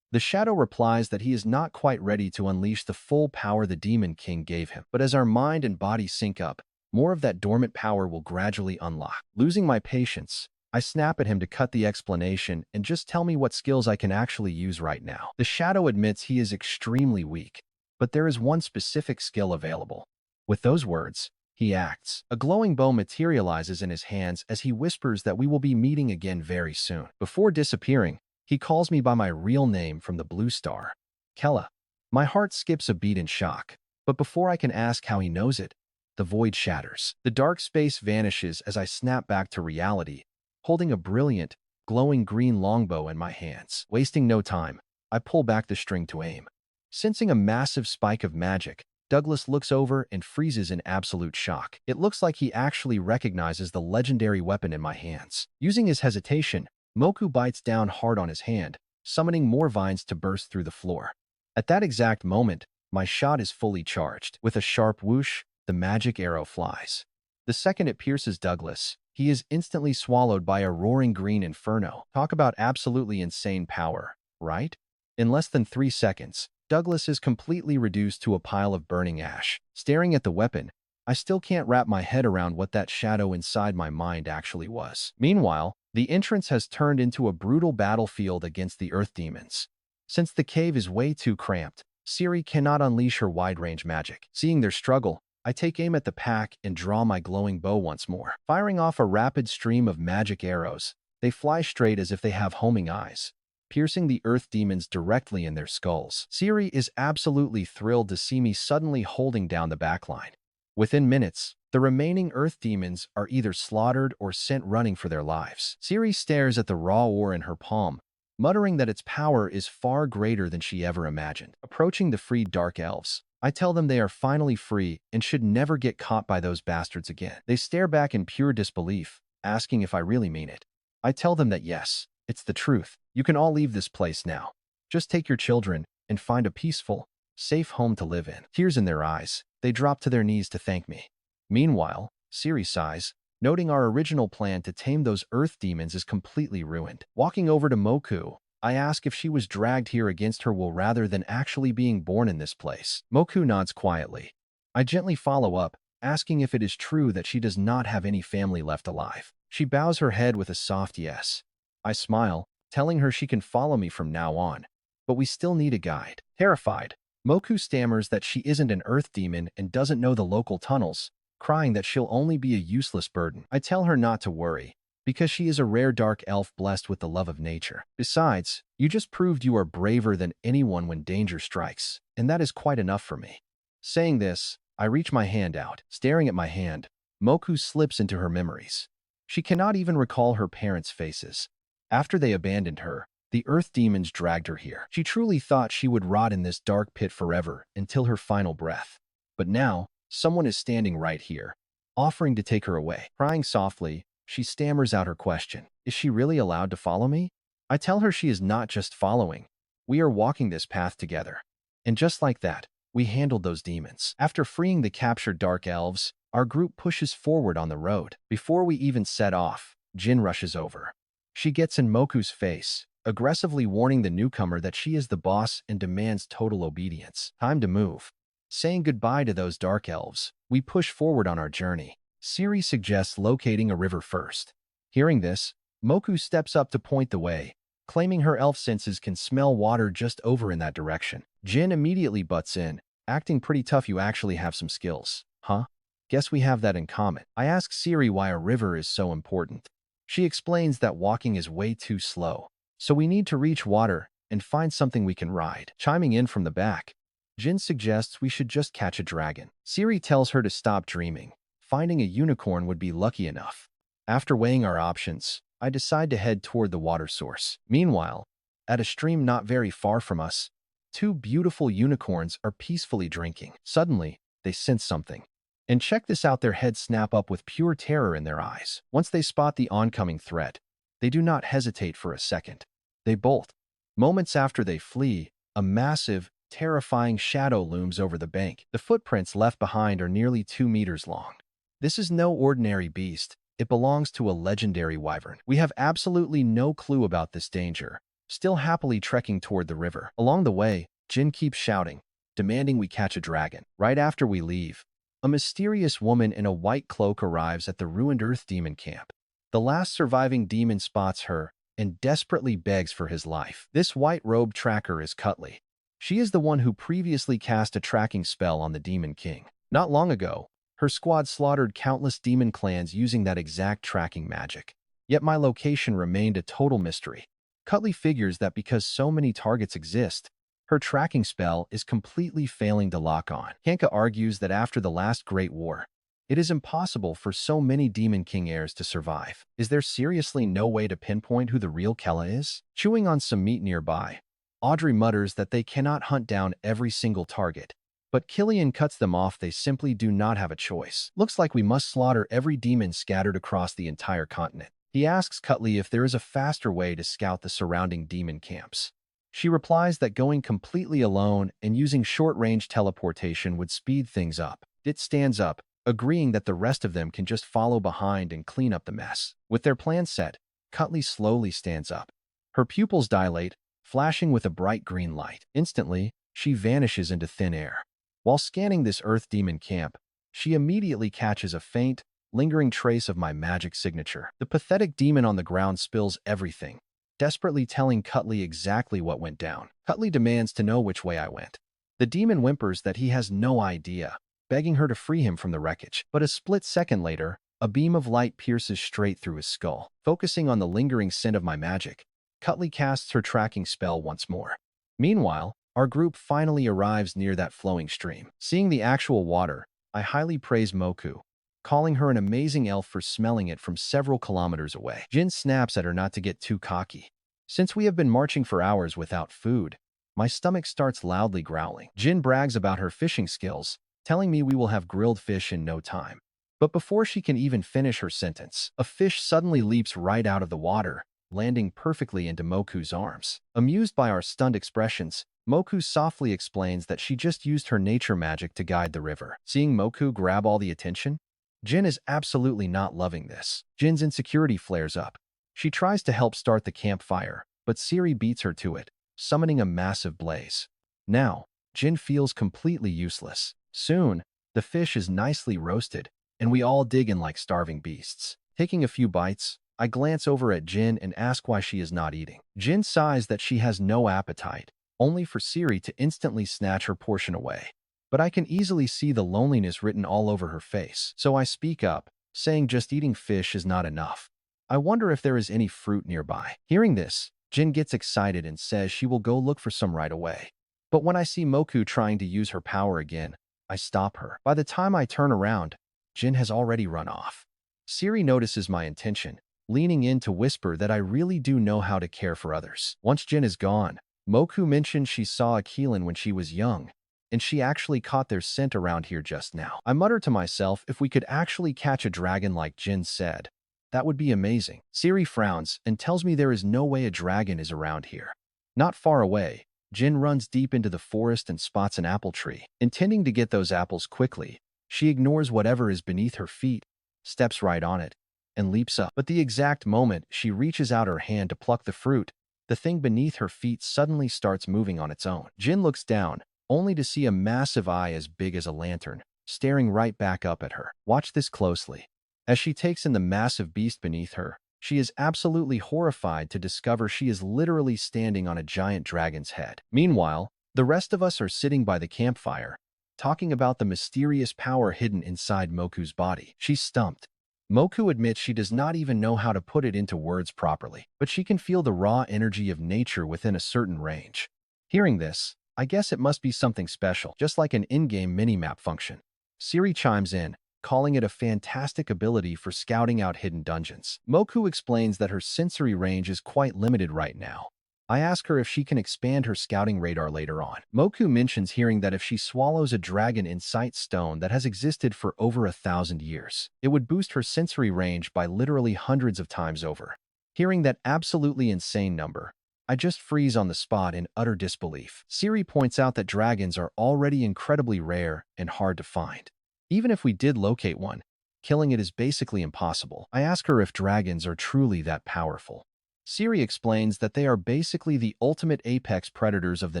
Speaker 1: The shadow replies that he is not quite ready to unleash the full power the Demon King gave him. But as our mind and body sync up, more of that dormant power will gradually unlock. Losing my patience, I snap at him to cut the explanation and just tell me what skills I can actually use right now. The shadow admits he is extremely weak, but there is one specific skill available. With those words, he acts. A glowing bow materializes in his hands as he whispers that we will be meeting again very soon. Before disappearing, he calls me by my real name from the blue star, Kella. My heart skips a beat in shock, but before I can ask how he knows it, the void shatters. The dark space vanishes as I snap back to reality, holding a brilliant, glowing green longbow in my hands. Wasting no time, I pull back the string to aim. Sensing a massive spike of magic, Douglas looks over and freezes in absolute shock. It looks like he actually recognizes the legendary weapon in my hands. Using his hesitation, Moku bites down hard on his hand, summoning more vines to burst through the floor. At that exact moment, my shot is fully charged. With a sharp whoosh, the magic arrow flies. The second it pierces Douglas, he is instantly swallowed by a roaring green inferno. Talk about absolutely insane power, right? In less than 3 seconds, Douglas is completely reduced to a pile of burning ash. Staring at the weapon, I still can't wrap my head around what that shadow inside my mind actually was. Meanwhile, the entrance has turned into a brutal battlefield against the earth demons. Since the cave is way too cramped, Siri cannot unleash her wide-range magic. Seeing their struggle, I take aim at the pack and draw my glowing bow once more. Firing off a rapid stream of magic arrows, they fly straight as if they have homing eyes, piercing the earth demons directly in their skulls. Siri is absolutely thrilled to see me suddenly holding down the backline. Within minutes, The remaining earth demons are either slaughtered or sent running for their lives. Ciri stares at the raw ore in her palm, muttering that its power is far greater than she ever imagined. Approaching the freed dark elves, I tell them they are finally free and should never get caught by those bastards again. They stare back in pure disbelief, asking if I really mean it. I tell them that yes, it's the truth. You can all leave this place now. Just take your children and find a peaceful, safe home to live in. Tears in their eyes, they drop to their knees to thank me. Meanwhile, Ciri sighs, noting our original plan to tame those earth demons is completely ruined. Walking over to Moku, I ask if she was dragged here against her will rather than actually being born in this place. Moku nods quietly. I gently follow up, asking if it is true that she does not have any family left alive. She bows her head with a soft yes. I smile, telling her she can follow me from now on, but we still need a guide. Terrified, Moku stammers that she isn't an earth demon and doesn't know the local tunnels, crying that she'll only be a useless burden. I tell her not to worry, because she is a rare dark elf blessed with the love of nature. Besides, you just proved you are braver than anyone when danger strikes, and that is quite enough for me. Saying this, I reach my hand out. Staring at my hand, Moku slips into her memories. She cannot even recall her parents' faces. After they abandoned her, the earth demons dragged her here. She truly thought she would rot in this dark pit forever until her final breath. But now, someone is standing right here, offering to take her away. Crying softly, she stammers out her question. Is she really allowed to follow me? I tell her she is not just following. We are walking this path together. And just like that, we handled those demons. After freeing the captured dark elves, our group pushes forward on the road. Before we even set off, Jin rushes over. She gets in Moku's face, aggressively warning the newcomer that she is the boss and demands total obedience. Time to move. Saying goodbye to those dark elves, we push forward on our journey. Ciri suggests locating a river first. Hearing this, Moku steps up to point the way, claiming her elf senses can smell water just over in that direction. Jin immediately butts in, acting pretty tough. You actually have some skills. Huh? Guess we have that in common. I ask Ciri why a river is so important. She explains that walking is way too slow, so we need to reach water and find something we can ride. Chiming in from the back, Jin suggests we should just catch a dragon. Ciri tells her to stop dreaming. Finding a unicorn would be lucky enough. After weighing our options, I decide to head toward the water source. Meanwhile, at a stream not very far from us, two beautiful unicorns are peacefully drinking. Suddenly, they sense something. And check this out, their heads snap up with pure terror in their eyes. Once they spot the oncoming threat, they do not hesitate for a second. They bolt. Moments after they flee, a massive, terrifying shadow looms over the bank. The footprints left behind are nearly 2 meters long. This is no ordinary beast. It belongs to a legendary wyvern. We have absolutely no clue about this danger, still happily trekking toward the river. Along the way, Jin keeps shouting, demanding we catch a dragon. Right after we leave, a mysterious woman in a white cloak arrives at the ruined earth demon camp. The last surviving demon spots her and desperately begs for his life. This white-robed tracker is Cutly. She is the one who previously cast a tracking spell on the Demon King. Not long ago, her squad slaughtered countless demon clans using that exact tracking magic. Yet my location remained a total mystery. Cutly figures that because so many targets exist, her tracking spell is completely failing to lock on. Kanka argues that after the last Great War, it is impossible for so many Demon King heirs to survive. Is there seriously no way to pinpoint who the real Kella is? Chewing on some meat nearby, Audrey mutters that they cannot hunt down every single target, but Killian cuts them off. They simply do not have a choice. Looks like we must slaughter every demon scattered across the entire continent. He asks Cutly if there is a faster way to scout the surrounding demon camps. She replies that going completely alone and using short-range teleportation would speed things up. It stands up, agreeing that the rest of them can just follow behind and clean up the mess. With their plan set, Cutly slowly stands up. Her pupils dilate, flashing with a bright green light. Instantly, she vanishes into thin air. While scanning this earth demon camp, she immediately catches a faint, lingering trace of my magic signature. The pathetic demon on the ground spills everything, desperately telling Cutly exactly what went down. Cutly demands to know which way I went. The demon whimpers that he has no idea, begging her to free him from the wreckage. But a split second later, a beam of light pierces straight through his skull. Focusing on the lingering scent of my magic, Cutly casts her tracking spell once more. Meanwhile, our group finally arrives near that flowing stream. Seeing the actual water, I highly praise Moku, calling her an amazing elf for smelling it from several kilometers away. Jin snaps at her not to get too cocky. Since we have been marching for hours without food, my stomach starts loudly growling. Jin brags about her fishing skills, telling me we will have grilled fish in no time. But before she can even finish her sentence, a fish suddenly leaps right out of the water, landing perfectly into Moku's arms. Amused by our stunned expressions, Moku softly explains that she just used her nature magic to guide the river. Seeing Moku grab all the attention, Jin is absolutely not loving this. Jin's insecurity flares up. She tries to help start the campfire, but Siri beats her to it, summoning a massive blaze. Now, Jin feels completely useless. Soon, the fish is nicely roasted, and we all dig in like starving beasts. Taking a few bites, I glance over at Jin and ask why she is not eating. Jin sighs that she has no appetite, only for Siri to instantly snatch her portion away. But I can easily see the loneliness written all over her face, so I speak up, saying just eating fish is not enough. I wonder if there is any fruit nearby. Hearing this, Jin gets excited and says she will go look for some right away. But when I see Moku trying to use her power again, I stop her. By the time I turn around, Jin has already run off. Siri notices my intention, leaning in to whisper that I really do know how to care for others. Once Jin is gone, Moku mentioned she saw a Keelan when she was young, and she actually caught their scent around here just now. I mutter to myself if we could actually catch a dragon like Jin said. That would be amazing. Siri frowns and tells me there is no way a dragon is around here. Not far away, Jin runs deep into the forest and spots an apple tree. Intending to get those apples quickly, she ignores whatever is beneath her feet, steps right on it, and leaps up. But the exact moment she reaches out her hand to pluck the fruit, the thing beneath her feet suddenly starts moving on its own. Jin looks down, only to see a massive eye as big as a lantern, staring right back up at her. Watch this closely. As she takes in the massive beast beneath her, she is absolutely horrified to discover she is literally standing on a giant dragon's head. Meanwhile, the rest of us are sitting by the campfire, talking about the mysterious power hidden inside Moku's body. She's stumped. Moku admits she does not even know how to put it into words properly, but she can feel the raw energy of nature within a certain range. Hearing this, I guess it must be something special, just like an in-game minimap function. Siri chimes in, calling it a fantastic ability for scouting out hidden dungeons. Moku explains that her sensory range is quite limited right now. I ask her if she can expand her scouting radar later on. Moku mentions hearing that if she swallows a dragon insight stone that has existed for over 1,000 years, it would boost her sensory range by literally hundreds of times over. Hearing that absolutely insane number, I just freeze on the spot in utter disbelief. Siri points out that dragons are already incredibly rare and hard to find. Even if we did locate one, killing it is basically impossible. I ask her if dragons are truly that powerful. Siri explains that they are basically the ultimate apex predators of the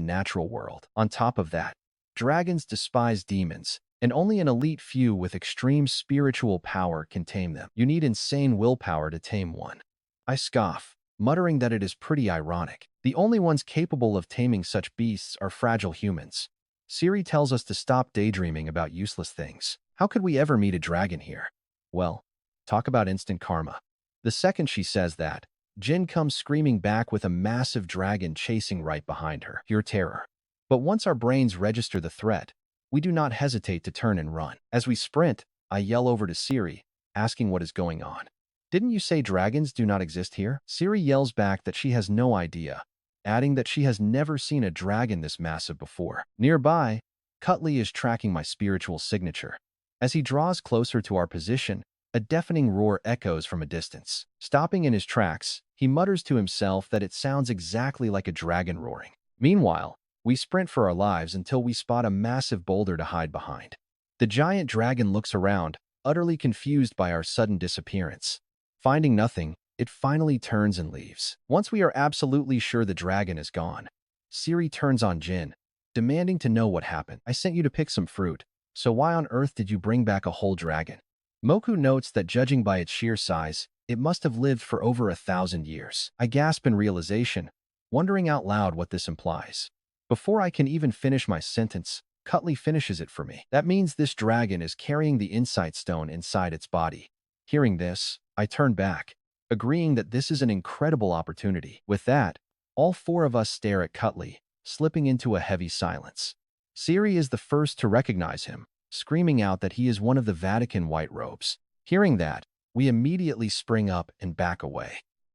Speaker 1: natural world. On top of that, dragons despise demons, and only an elite few with extreme spiritual power can tame them. You need insane willpower to tame one. I scoff, muttering that it is pretty ironic. The only ones capable of taming such beasts are fragile humans. Siri tells us to stop daydreaming about useless things. How could we ever meet a dragon here? Well, talk about instant karma. The second she says that, Jin comes screaming back with a massive dragon chasing right behind her. Pure terror. But once our brains register the threat, we do not hesitate to turn and run. As we sprint, I yell over to Siri, asking what is going on. Didn't you say dragons do not exist here? Siri yells back that she has no idea, adding that she has never seen a dragon this massive before. Nearby, Cutley is tracking my spiritual signature. As he draws closer to our position, a deafening roar echoes from a distance. Stopping in his tracks, he mutters to himself that it sounds exactly like a dragon roaring. Meanwhile, we sprint for our lives until we spot a massive boulder to hide behind. The giant dragon looks around, utterly confused by our sudden disappearance. Finding nothing, it finally turns and leaves. Once we are absolutely sure the dragon is gone, Siri turns on Jin, demanding to know what happened. I sent you to pick some fruit, so why on earth did you bring back a whole dragon? Moku notes that judging by its sheer size, it must have lived for over 1,000 years. I gasp in realization, wondering out loud what this implies. Before I can even finish my sentence, Cutley finishes it for me. That means this dragon is carrying the insight stone inside its body. Hearing this, I turn back, agreeing that this is an incredible opportunity. With that, all four of us stare at Cutley, slipping into a heavy silence. Siri is the first to recognize him, screaming out that he is one of the Vatican white robes. Hearing that, we immediately spring up and back away.